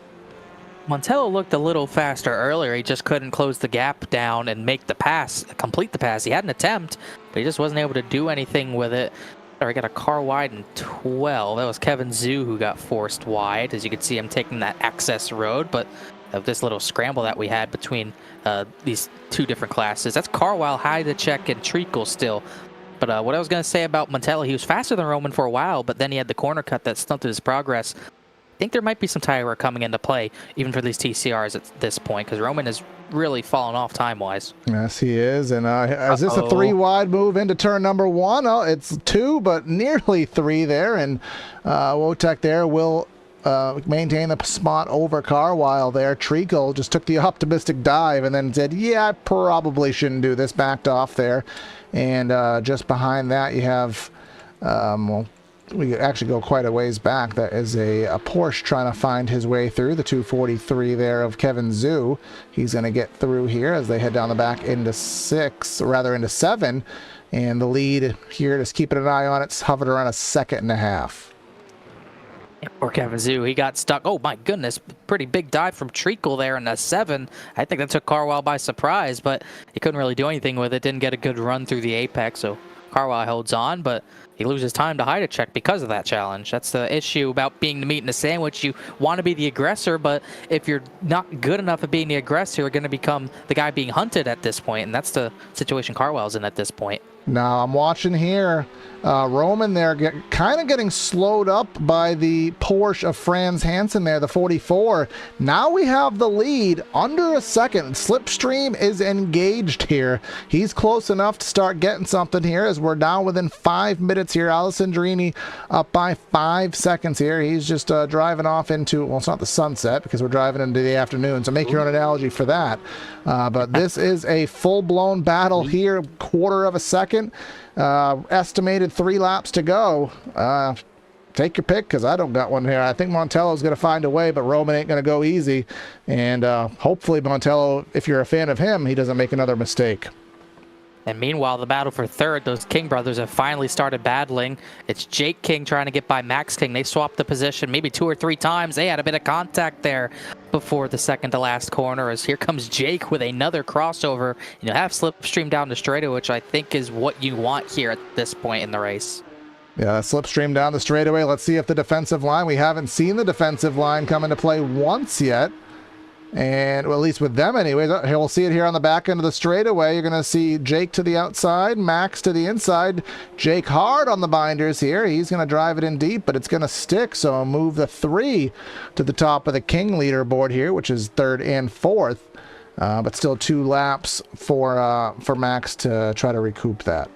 Montello looked a little faster earlier. He just couldn't close the gap down and make the pass, complete the pass. He had an attempt, but he just wasn't able to do anything with it. He got a car wide in 12. That was Kevin Zhu who got forced wide. As you can see, him taking that access road, but of this little scramble that we had between these 2 different classes. That's Carwile, Hydacek, and Treacle still But what I was going to say about Montello, he was faster than Roman for a while, but then he had the corner cut that stunted his progress. I think there might be some tire wear coming into play, even for these TCRs at this point, because Roman has really fallen off time-wise. Yes, he is. And is this a 3 wide move into turn number 1? Oh, it's 2, but nearly 3 there. And Wojtek there will maintain the spot over Carwile there. Treacle just took the optimistic dive and then said, yeah, I probably shouldn't do this, backed off there. And just behind that, you have, well, we actually go quite a ways back. That is a Porsche trying to find his way through. The 243 there of Kevin Zhu. He's going to get through here as they head down the back into 6, or rather into 7. And the lead here, just keeping an eye on it, it's hovered around a 2.5 seconds. Poor Kevin Zhu, he got stuck. Oh my goodness, pretty big dive from Treacle there in the 7. I think that took Carwile by surprise, but he couldn't really do anything with it. Didn't get a good run through the apex, so Carwile holds on, but he loses time to hide a check because of that challenge. That's the issue about being the meat in the sandwich. You want to be the aggressor, but if you're not good enough at being the aggressor, you're going to become the guy being hunted at this point, and that's the situation Carwile's in at this point. Now I'm watching here, Roman there kind of getting slowed up by the Porsche of Franz Hansen there, the 44. Now we have the lead under a second. Slipstream is engaged here. He's close enough to start getting something here as we're now within 5 minutes here. Alessandrini up by 5 seconds here. He's just driving off into, well, it's not the sunset because we're driving into the afternoon, so make your own analogy for that. But this is a full-blown battle here, 1/4 second. Estimated 3 laps to go. Take your pick because I don't got one here. I think Montello's going to find a way, but Roman ain't going to go easy. And hopefully Montello, if you're a fan of him, he doesn't make another mistake. And meanwhile, the battle for third, those King brothers have finally started battling. It's Jake King trying to get by Max King. They swapped the position maybe 2 or 3 times. They had a bit of contact there before the second to last corner, as here comes Jake with another crossover. You have Slipstream down the straightaway, which I think is what you want here at this point in the race. Yeah, Slipstream down the straightaway. Let's see if the defensive line, we haven't seen the defensive line come into play once yet. And, well, at least with them anyways. We'll see it here on the back end of the straightaway. You're going to see Jake to the outside, Max to the inside. Jake hard on the binders here. He's going to drive it in deep, but it's going to stick. So move the 3 to the top of the King leaderboard here, which is 3rd and 4th. But still 2 laps for Max to try to recoup that.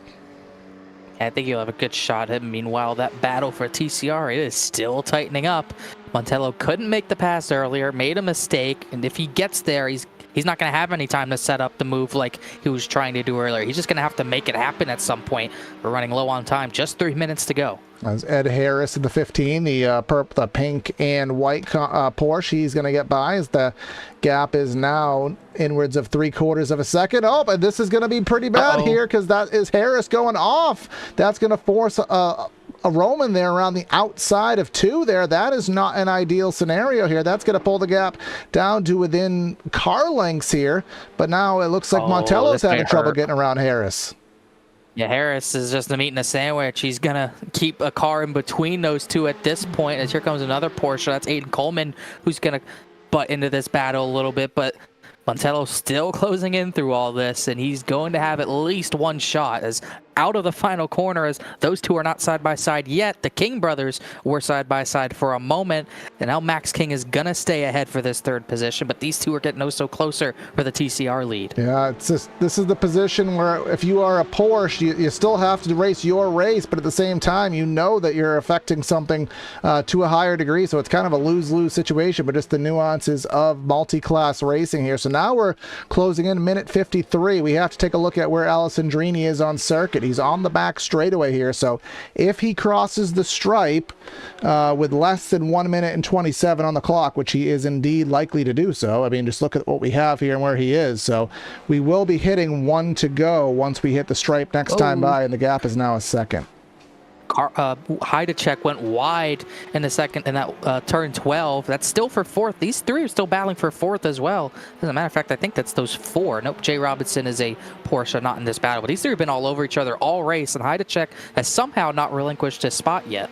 I think you'll have a good shot at him. Meanwhile, that battle for TCR, it is still tightening up. Montello couldn't make the pass earlier, made a mistake, and if he gets there, he's not going to have any time to set up the move like he was trying to do earlier. He's just going to have to make it happen at some point. We're running low on time, just 3 minutes to go. As Ed Harris in the 15, the pink and white Porsche, he's going to get by as the gap is now inwards of 3/4 seconds. Oh, but this is going to be pretty bad here because that is Harris going off. That's going to force a Roman there around the outside of 2 there. That is not an ideal scenario here. That's going to pull the gap down to within car lengths here. But now it looks like Montello's having trouble getting around Harris. Yeah, Harris is just the meat in the sandwich. He's going to keep a car in between those 2 at this point, as here comes another Porsche. That's Aiden Coleman, who's going to butt into this battle a little bit, but Montello's still closing in through all this, and he's going to have at least 1 shot as out of the final corner, as those 2 are not side by side yet. The King brothers were side by side for a moment, and now Max King is going to stay ahead for this 3rd position, but these 2 are getting oh so closer for the TCR lead. Yeah, it's just, this is the position where if you are a Porsche, you still have to race your race, but at the same time, you know that you're affecting something to a higher degree, so it's kind of a lose-lose situation, but just the nuances of multi-class racing here. So now we're closing in minute 53. We have to take a look at where Alessandrini is on circuit. He's on the back straightaway here, so if he crosses the stripe with less than 1 minute and 27 on the clock, which he is indeed likely to do so, I mean, just look at what we have here and where he is. So we will be hitting 1 to go once we hit the stripe next time by, and the gap is now a 2nd. Heidechek went wide in the second in that turn 12. That's still for 4th. These 3 are still battling for 4th as well. As a matter of fact, I think that's those 4. Nope, Jay Robinson is a Porsche, not in this battle. But these 3 have been all over each other all race, and Heidechek has somehow not relinquished his spot yet.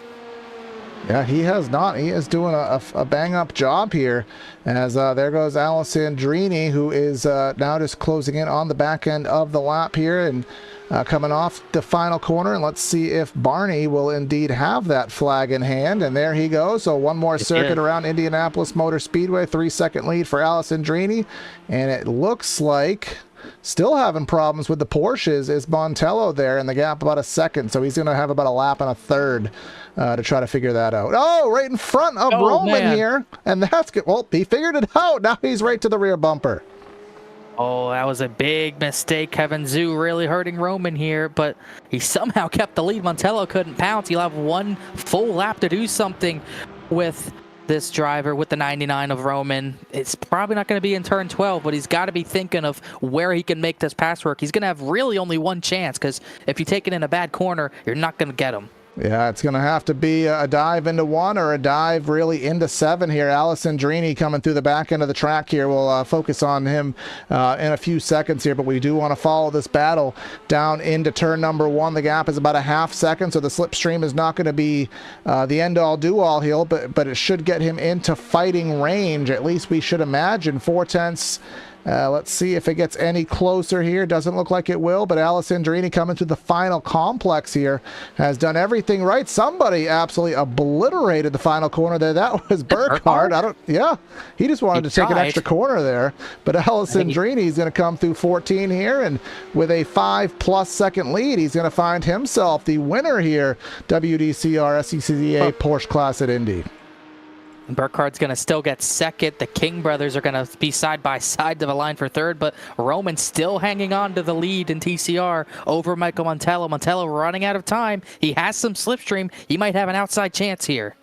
Yeah, he has not. He is doing a bang-up job here. As there goes Alessandrini, who is now just closing in on the back end of the lap here and coming off the final corner. And let's see if Barney will indeed have that flag in hand. And there he goes. So one more circuit around Indianapolis Motor Speedway. 3-second lead for Alessandrini. And it looks like... still having problems with the Porsches is Montello there in the gap about a second. So he's going to have about a lap and a third to try to figure that out. Oh, right in front of Roman here. And that's good. Well, he figured it out. Now he's right to the rear bumper. Oh, that was a big mistake. Kevin Zhu really hurting Roman here, but he somehow kept the lead. Montello couldn't pounce. He'll have one full lap to do something with this driver with the 99 of Roman. It's probably not going to be in turn 12, but he's got to be thinking of where he can make this pass work. He's going to have really only one chance, because if you take it in a bad corner, you're not going to get him. Yeah, it's going to have to be a dive into 1 or a dive really into 7 here. Alessandrini coming through the back end of the track here. We'll focus on him in a few seconds here, but we do want to follow this battle down into turn number 1. The gap is about a half second, so the slipstream is not going to be the end-all, do-all here, but it should get him into fighting range. At least we should imagine 4/10. Let's see if it gets any closer here. Doesn't look like it will, but Alessandrini coming to the final complex here has done everything right. Somebody absolutely obliterated the final corner there. That was Burkhardt. He just wanted to take an extra corner there. But Alessandrini is going to come through 14 here, and with a 5+ second lead, he's going to find himself the winner here. WDCR SCCA Porsche Class at Indy. Burkhardt's going to still get second. The King brothers are going to be side by side to the line for third, but Roman still hanging on to the lead in TCR over Michael Montello. Montello running out of time. He has some slipstream. He might have an outside chance here.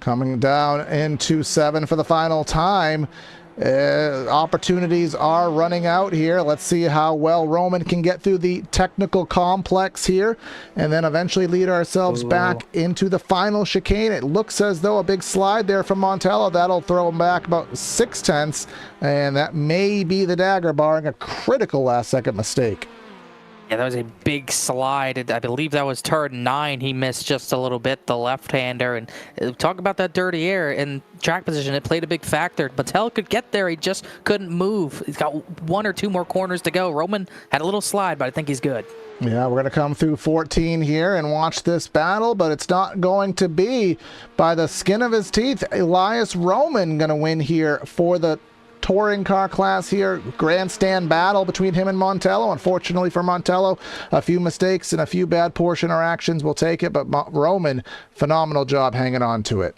Coming down into 7 for the final time. Opportunities are running out here. Let's see how well Roman can get through the technical complex here and then eventually lead ourselves back into the final chicane. It looks as though a big slide there from Montello. That'll throw him back about 0.6, and that may be the dagger, barring a critical last-second mistake. Yeah, that was a big slide. I believe that was turn 9. He missed just a little bit, the left-hander. And talk about that dirty air in track position. It played a big factor. Montello could get there. He just couldn't move. He's got 1 or 2 more corners to go. Roman had a little slide, but I think he's good. Yeah, we're going to come through 14 here and watch this battle, but it's not going to be by the skin of his teeth. Elias Roman going to win here for the touring car class here. Grandstand battle between him and Montello. Unfortunately for Montello, a few mistakes and a few bad Porsche interactions will take it, but Roman, phenomenal job hanging on to it.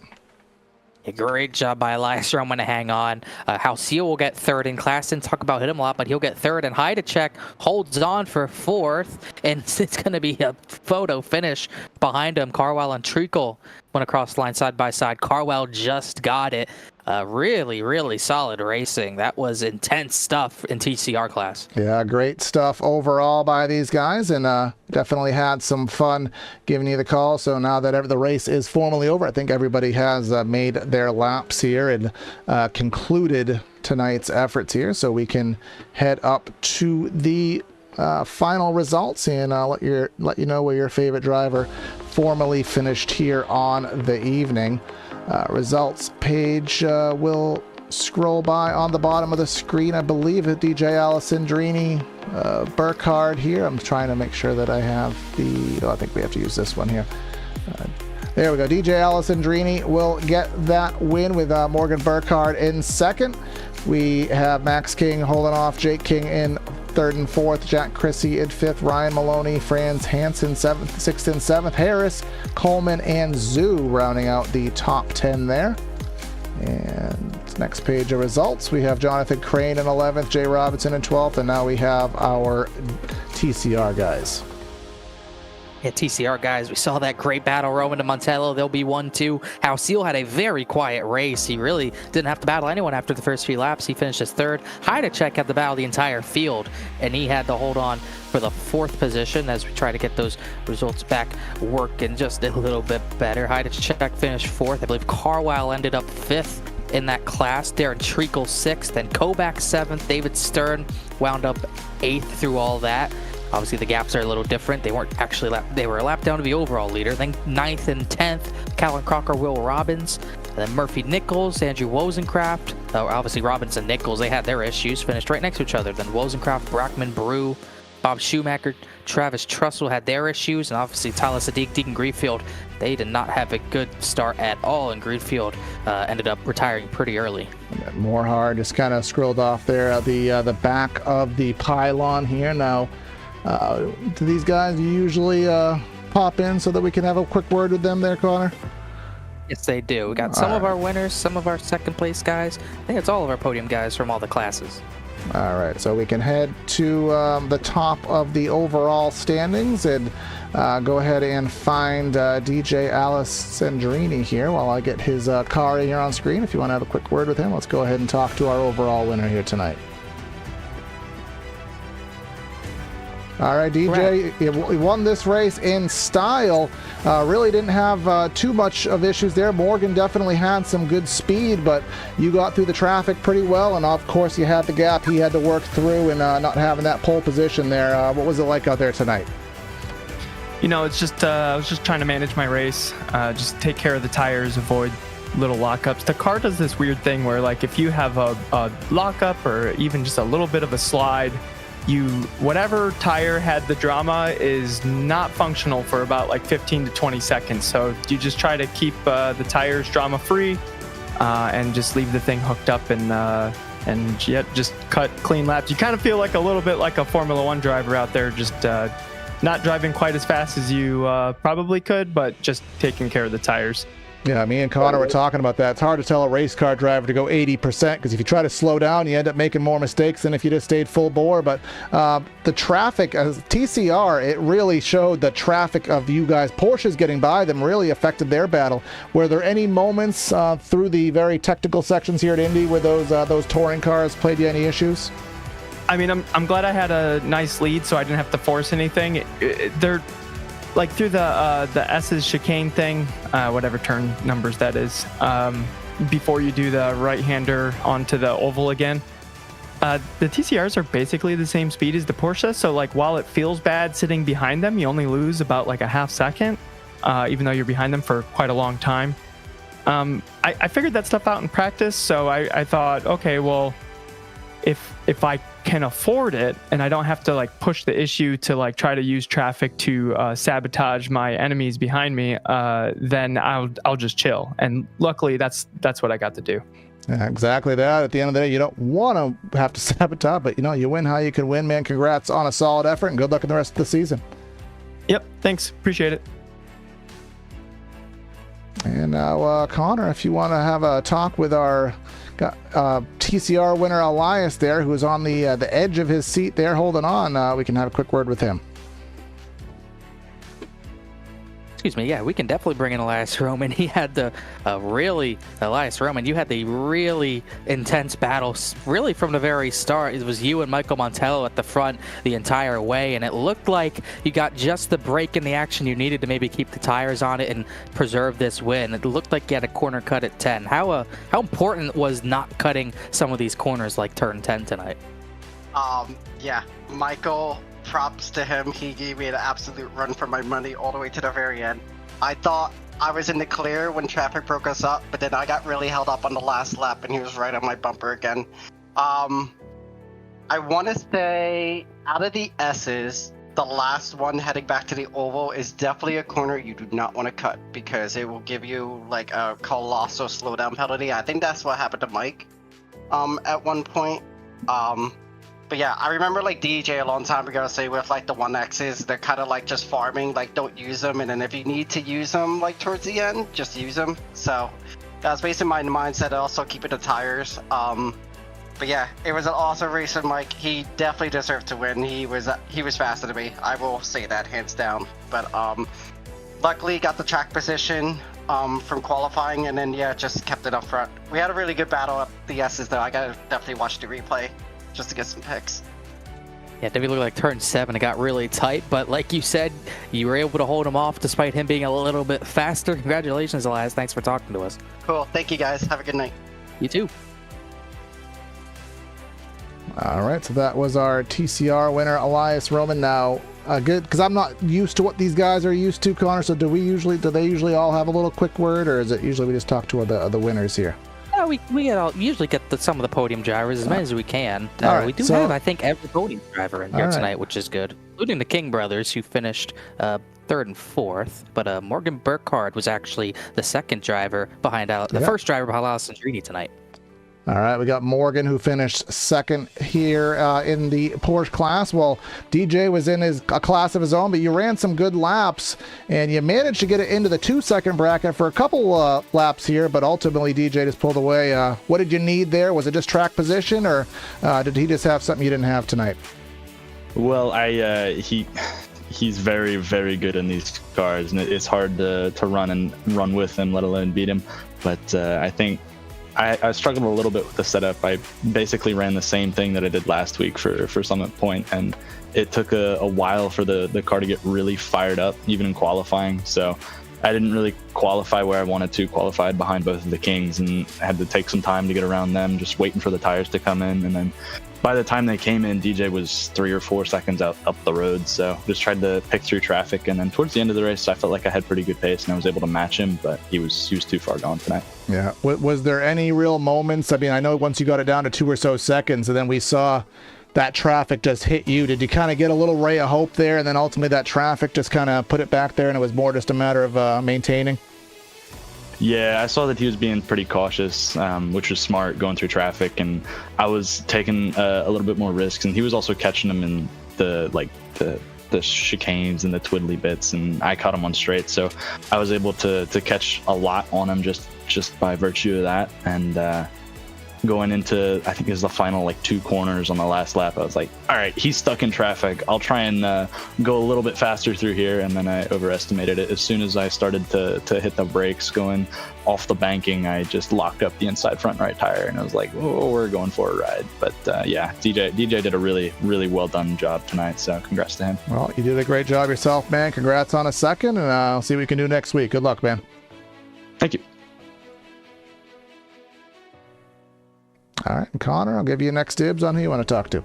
A great job by Elias Roman to hang on. Halcyon will get third in class. Didn't talk about him a lot, but he'll get third. And Heidechek holds on for fourth. And it's going to be a photo finish behind him. Carwell and Treacle went across the line side by side. Carwell just got it. Really, really solid racing. That was intense stuff in TCR class. Yeah, great stuff overall by these guys, and definitely had some fun giving you the call. So now that the race is formally over, I think everybody has made their laps here and concluded tonight's efforts here. So we can head up to the final results and let you know where your favorite driver formally finished here on the evening. Results page will scroll by on the bottom of the screen. I believe it DJ Alessandrini, Burkhardt here. I'm trying to make sure that I have I think we have to use this one here. There we go. DJ Alessandrini will get that win with Morgan Burkhardt in second. We have Max King holding off Jake King in third and fourth, Jack Chrissy in fifth, Ryan Maloney, Franz Hansen sixth and seventh, Harris, Coleman, and Zhu rounding out the top 10 there. And next page of results, we have Jonathan Crane in 11th, Jay Robinson in 12th, and now we have our TCR guys. Yeah, TCR guys, we saw that great battle, Roman to Montello. They'll be 1-2. Halcyon had a very quiet race. He really didn't have to battle anyone after the first few laps. He finished as third. Heidechek had to battle the entire field, and he had to hold on for the fourth position as we try to get those results back working just a little bit better. Heidechek finished fourth. I believe Carwile ended up fifth in that class. Darren Treacle sixth, and Kobach seventh. David Stern wound up eighth through all that. Obviously, the gaps are a little different. They weren't actually they were a lap down to the overall leader. Then 9th and 10th, Callan Crocker, Will Robbins. And then Murphy Nichols, Andrew Wozencraft. Obviously, Robbins and Nichols, they had their issues. Finished right next to each other. Then Wozencraft, Brackman, Brew, Bob Schumacher, Travis Trussell had their issues. And obviously, Tyler Sadiq, Deacon Greenfield, they did not have a good start at all. And Greenfield ended up retiring pretty early. Morehard just kind of scrolled off there at the back of the pylon here. Now, do these guys usually pop in so that we can have a quick word with them there, Connor? Yes, they do. We got some of our winners, some of our second place guys. I think it's all of our podium guys from all the classes. All right, so we can head to the top of the overall standings and go ahead and find DJ Alice Sandrini here while I get his car here on screen. If you want to have a quick word with him, let's go ahead and talk to our overall winner here tonight. All right, DJ, he won this race in style. Really didn't have too much of issues there. Morgan definitely had some good speed, but you got through the traffic pretty well, and of course you had the gap he had to work through and not having that pole position there. What was it like out there tonight? You know, it's just I was just trying to manage my race, just take care of the tires, avoid little lockups. The car does this weird thing where, like, if you have a lockup or even just a little bit of a slide, whatever tire had the drama is not functional for about like 15 to 20 seconds. So you just try to keep the tires drama free and just leave the thing hooked up and yet just cut clean laps. You kind of feel like a little bit like a Formula One driver out there, just not driving quite as fast as you probably could, but just taking care of the tires. Yeah, me and Connor were talking about that. It's hard to tell a race car driver to go 80% because if you try to slow down, you end up making more mistakes than if you just stayed full bore. But the traffic, as TCR, it really showed the traffic of you guys. Porsche's getting by them really affected their battle. Were there any moments through the very technical sections here at Indy where those touring cars played you any issues? I mean, I'm glad I had a nice lead, so I didn't have to force anything. They're like through the S's chicane thing, whatever turn numbers that is, before you do the right-hander onto the oval again. The TCRs are basically the same speed as the Porsche, so like while it feels bad sitting behind them, you only lose about like a half second, even though you're behind them for quite a long time. I figured that stuff out in practice, so I thought, okay, well, if I can afford it and I don't have to like push the issue to like try to use traffic to sabotage my enemies behind me, then I'll just chill. And luckily that's what I got to do. Yeah, exactly that. At the end of the day, you don't want to have to sabotage, but you win how you can win, man. Congrats on a solid effort and good luck in the rest of the season. Yep, thanks, appreciate it. And now Connor, if you want to have a talk with our TCR winner Elias there, who is on the edge of his seat there holding on, we can have a quick word with him. Excuse me, yeah, we can definitely bring in Elias Roman. He had Elias Roman, you had the really intense battles, really from the very start. It was you and Michael Montello at the front the entire way, and it looked like you got just the break in the action you needed to maybe keep the tires on it and preserve this win. It looked like you had a corner cut at 10. How important was not cutting some of these corners like turn 10 tonight? Yeah, Michael, props to him. He gave me an absolute run for my money all the way to the very end. I thought I was in the clear when traffic broke us up, but then I got really held up on the last lap and he was right on my bumper again. I want to say out of the S's, the last one heading back to the oval is definitely a corner you do not want to cut because it will give you like a colossal slowdown penalty. I think that's what happened to Mike at one point. But yeah, I remember like DJ a long time ago say with like the 1Xs, they're kind of like just farming, like don't use them. And then if you need to use them like towards the end, just use them. So that was basically my mindset, also keeping the tires. But yeah, it was an awesome race with Mike. He definitely deserved to win. He was faster than me. I will say that hands down. But luckily got the track position from qualifying and then yeah, just kept it up front. We had a really good battle at the S's though. I gotta definitely watch the replay just to get some picks. Yeah, Debbie looked like turn 7. It got really tight, but like you said, you were able to hold him off despite him being a little bit faster. Congratulations, Elias. Thanks for talking to us. Cool. Thank you guys. Have a good night. You too. All right, so that was our TCR winner, Elias Roman. Now, good, because I'm not used to what these guys are used to, Connor. So do they usually all have a little quick word, or is it usually we just talk to the winners here? Yeah, we usually get some of the podium drivers, as many as we can. All right, we do so- have, I think, every podium driver in here All right. tonight, which is good, including the King brothers, who finished 3rd and 4th. But Morgan Burkhardt was actually the second driver behind the first driver behind Allison Trini tonight. All right, we got Morgan, who finished second here in the Porsche class. Well, DJ was in a class of his own, but you ran some good laps, and you managed to get it into the 2-second bracket for a couple laps here, but ultimately DJ just pulled away. What did you need there? Was it just track position, or did he just have something you didn't have tonight? Well, he's very, very good in these cars, and it's hard to run with him, let alone beat him. But I think I struggled a little bit with the setup. I basically ran the same thing that I did last week for Summit Point, and it took a while for the car to get really fired up, even in qualifying. So I didn't really qualify where I wanted to, qualified behind both of the Kings, and I had to take some time to get around them, just waiting for the tires to come in. And then by the time they came in, DJ was 3 or 4 seconds up the road. So just tried to pick through traffic. And then towards the end of the race, I felt like I had pretty good pace and I was able to match him, but he was too far gone tonight. Yeah. Was there any real moments? I mean, I know once you got it down to 2 or so seconds, and then we saw that traffic just hit you. Did you kind of get a little ray of hope there, and then ultimately that traffic just kind of put it back there, and it was more just a matter of maintaining? Yeah, I saw that he was being pretty cautious, which was smart, going through traffic, and I was taking a little bit more risks, and he was also catching them in the chicanes and the twiddly bits, and I caught him on straight, so I was able to catch a lot on him just by virtue of that. And going into, I think it was the final 2 corners on the last lap, I was like, all right, he's stuck in traffic, I'll try and go a little bit faster through here. And then I overestimated it. As soon as I started to hit the brakes going off the banking, I just locked up the inside front right tire, and I was like, oh, we're going for a ride. But yeah, DJ did a really, really well done job tonight, so congrats to him. Well, you did a great job yourself, man. Congrats on a second, and I'll see what we can do next week. Good luck, man. Thank you. All right, and Connor, I'll give you next dibs on who you want to talk to.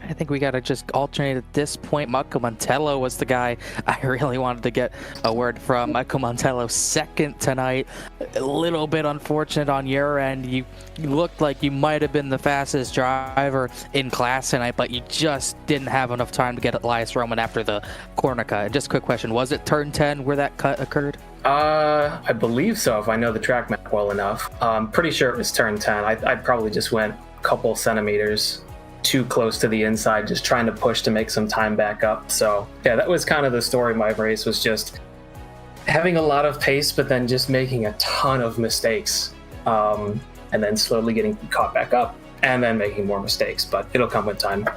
I think we got to just alternate at this point. Marco Montello was the guy I really wanted to get a word from. Marco Montello second tonight. A little bit unfortunate on your end. You looked like you might have been the fastest driver in class tonight, but you just didn't have enough time to get Elias Roman after the corner cut. And just a quick question, was it turn 10 where that cut occurred? I believe so, if I know the track map well enough. I'm pretty sure it was turn 10. I probably just went a couple centimeters too close to the inside, just trying to push to make some time back up. So yeah, that was kind of the story of my race, was just having a lot of pace, but then just making a ton of mistakes, and then slowly getting caught back up and then making more mistakes, but it'll come with time.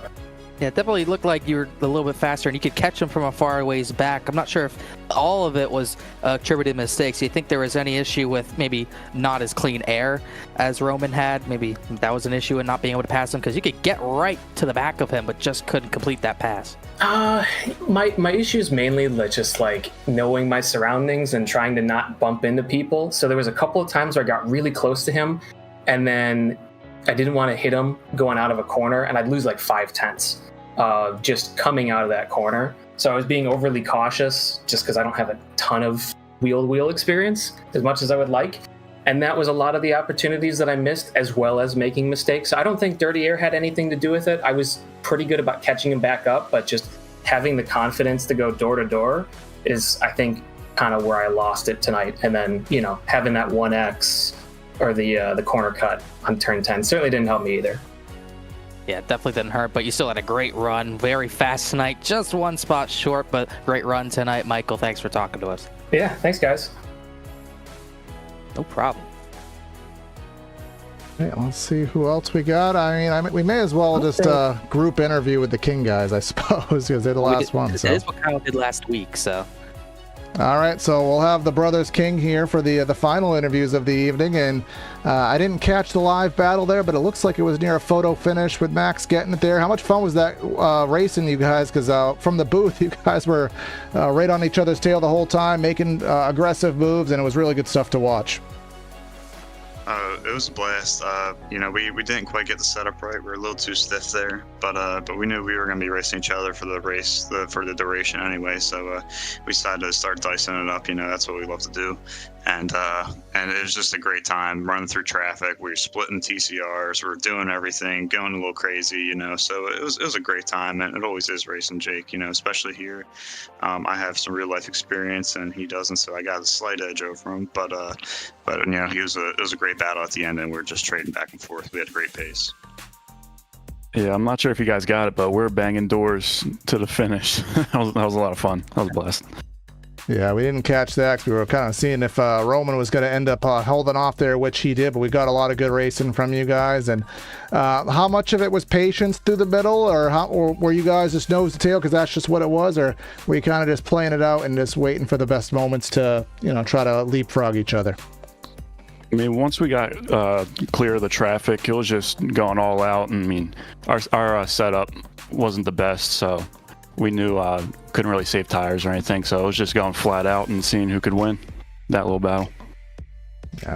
Yeah, it definitely looked like you were a little bit faster, and you could catch them from a far ways back. I'm not sure if all of it was attributed mistakes. Do you think there was any issue with maybe not as clean air as Roman had? Maybe that was an issue in not being able to pass him, because you could get right to the back of him, but just couldn't complete that pass. My issue is mainly just knowing my surroundings and trying to not bump into people. So there was a couple of times where I got really close to him, and then I didn't want to hit him going out of a corner, and I'd lose 5/10 just coming out of that corner. So I was being overly cautious just because I don't have a ton of wheel experience as much as I would like. And that was a lot of the opportunities that I missed, as well as making mistakes. I don't think dirty air had anything to do with it. I was pretty good about catching him back up, but just having the confidence to go door to door is, I think, kind of where I lost it tonight. And then, having that 1X or the corner cut on turn 10 certainly didn't help me either. Yeah, definitely didn't hurt, but you still had a great run. Very fast tonight. Just one spot short, but great run tonight. Michael, thanks for talking to us. Yeah, thanks, guys. No problem. Yeah, let's see who else we got. I mean, we may as well just group interview with the King guys, I suppose, because they're the last one. So. That is what Kyle did last week, so... All right, so we'll have the Brothers King here for the final interviews of the evening, and I didn't catch the live battle there, but it looks like it was near a photo finish with Max getting it there. How much fun was that racing, you guys? Because from the booth, you guys were right on each other's tail the whole time, making aggressive moves, and it was really good stuff to watch. It was a blast. You know, we didn't quite get the setup right. We were a little too stiff there, but we knew we were going to be racing each other for the race, for the duration anyway. So we decided to start dicing it up. You know, that's what we love to do. And it was just a great time running through traffic. We were splitting TCRs. We were doing everything, going a little crazy, you know. So it was a great time, and it always is racing Jake, you know, especially here. I have some real life experience, and he doesn't, so I got a slight edge over him. But you know, it was a great battle at the end, and we were just trading back and forth. We had a great pace. Yeah, I'm not sure if you guys got it, but we're banging doors to the finish. that was a lot of fun. That was a blast. Yeah, we didn't catch that 'cause we were kind of seeing if Roman was going to end up holding off there, which he did, but we got a lot of good racing from you guys. And how much of it was patience through the middle, or were you guys just nose to tail because that's just what it was, or were you kind of just playing it out and just waiting for the best moments to, you know, try to leapfrog each other? I mean, once we got clear of the traffic, it was just going all out. And I mean, our setup wasn't the best, so we knew couldn't really save tires or anything, so it was just going flat out and seeing who could win that little battle.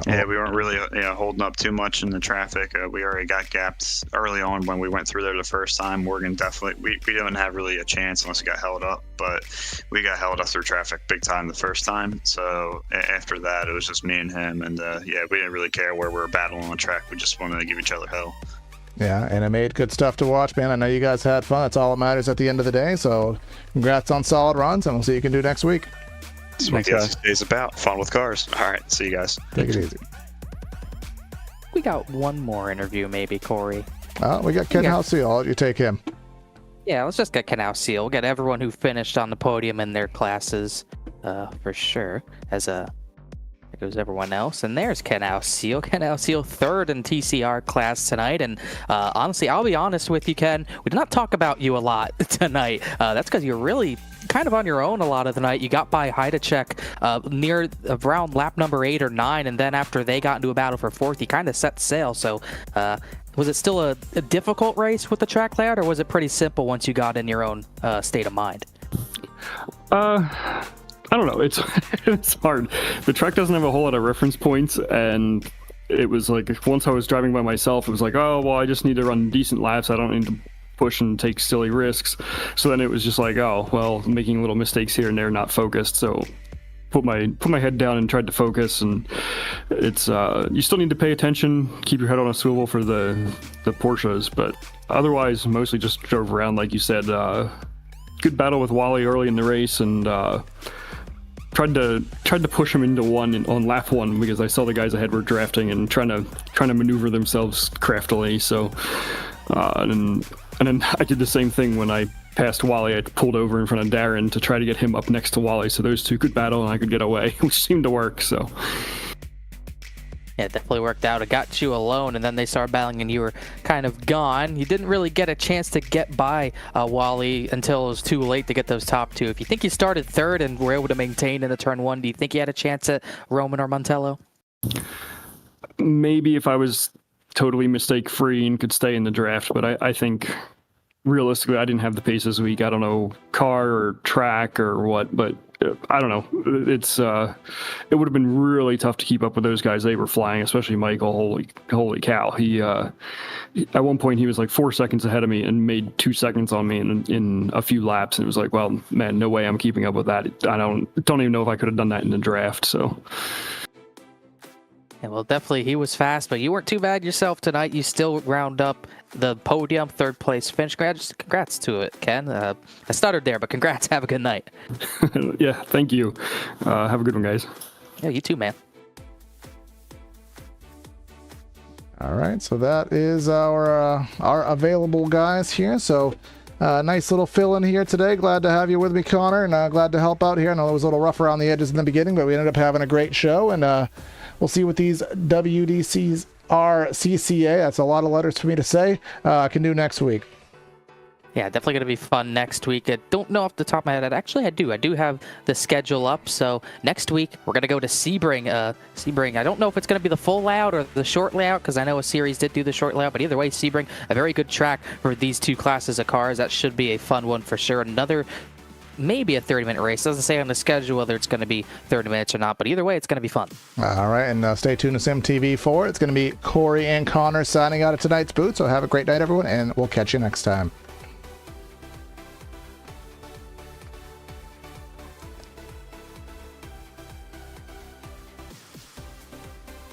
Yeah, we weren't really holding up too much in the traffic. We already got gapped early on when we went through there the first time. Morgan definitely, we didn't have really a chance unless we got held up, but we got held up through traffic big time the first time. So after that, it was just me and him, and yeah, we didn't really care where we were battling on the track. We just wanted to give each other hell. Yeah, and it made good stuff to watch, man. I know you guys had fun. That's all that matters at the end of the day. So congrats on solid runs, and we'll see what you can do next week. That's what the SCCA is about. Fun with cars. All right, see you guys. Take it easy. We got one more interview, maybe, Corey. We got Ken Halsey. I'll let you take him. Yeah, let's just get Ken Halsey. We'll get everyone who finished on the podium in their classes, for sure, there goes everyone else. And there's Ken Halsey. Ken Halsey, third in TCR class tonight. And honestly, I'll be honest with you, Ken, we did not talk about you a lot tonight. That's because you're really kind of on your own a lot of the night. You got by Heidechek near around lap number 8 or 9, and then after they got into a battle for 4th, you kind of set sail. So was it still a difficult race with the track layout, or was it pretty simple once you got in your own state of mind? I don't know. It's hard. The track doesn't have a whole lot of reference points, and it was like once I was driving by myself, it was like, oh well, I just need to run decent laps. I don't need to push and take silly risks. So then it was just like, oh well, making little mistakes here and there, not focused. So put my head down and tried to focus. And it's you still need to pay attention, keep your head on a swivel for the Porsches, but otherwise mostly just drove around like you said. Good battle with Wally early in the race, and tried to push him into one on lap 1 because I saw the guys ahead were drafting and trying to maneuver themselves craftily. So and then I did the same thing when I passed Wally. I pulled over in front of Darren to try to get him up next to Wally, so those two could battle and I could get away, which seemed to work. So Yeah, it definitely worked out. It got you alone, and then they started battling, and you were kind of gone. You didn't really get a chance to get by Wally until it was too late to get those top 2. If you think you started 3rd and were able to maintain in the turn 1, do you think you had a chance at Roman or Montello? Maybe if I was totally mistake-free and could stay in the draft, but I think realistically I didn't have the pace this week. I don't know, car or track or what, but I don't know. It would have been really tough to keep up with those guys. They were flying, especially Michael. Holy cow! He at one point he was like 4 seconds ahead of me and made 2 seconds on me in a few laps. And it was like, well, man, no way I'm keeping up with that. I don't even know if I could have done that in the draft. So. Yeah, well, definitely he was fast, but you weren't too bad yourself tonight. You still round up the podium, 3rd place finish. Congrats to it, Ken. I stuttered there, but congrats. Have a good night. Yeah, thank you. Have a good one, guys. Yeah, you too, man. All right, so that is our available guys here. So nice little fill in here today. Glad to have you with me, Connor, and glad to help out here. I know it was a little rough around the edges in the beginning, but we ended up having a great show, and we'll see what these WDCR SCCA, that's a lot of letters for me to say, can do next week. Yeah, definitely going to be fun next week. I don't know off the top of my head. I do have the schedule up. So next week, we're going to go to Sebring. Sebring, I don't know if it's going to be the full layout or the short layout, because I know a series did do the short layout. But either way, Sebring, a very good track for these 2 classes of cars. That should be a fun one for sure. Another maybe a 30-minute race. Doesn't say on the schedule whether it's going to be 30 minutes or not, but either way, it's going to be fun. All right, and stay tuned to SimTV4. It's going to be Corey and Connor signing out of tonight's booth. So have a great night, everyone, and we'll catch you next time.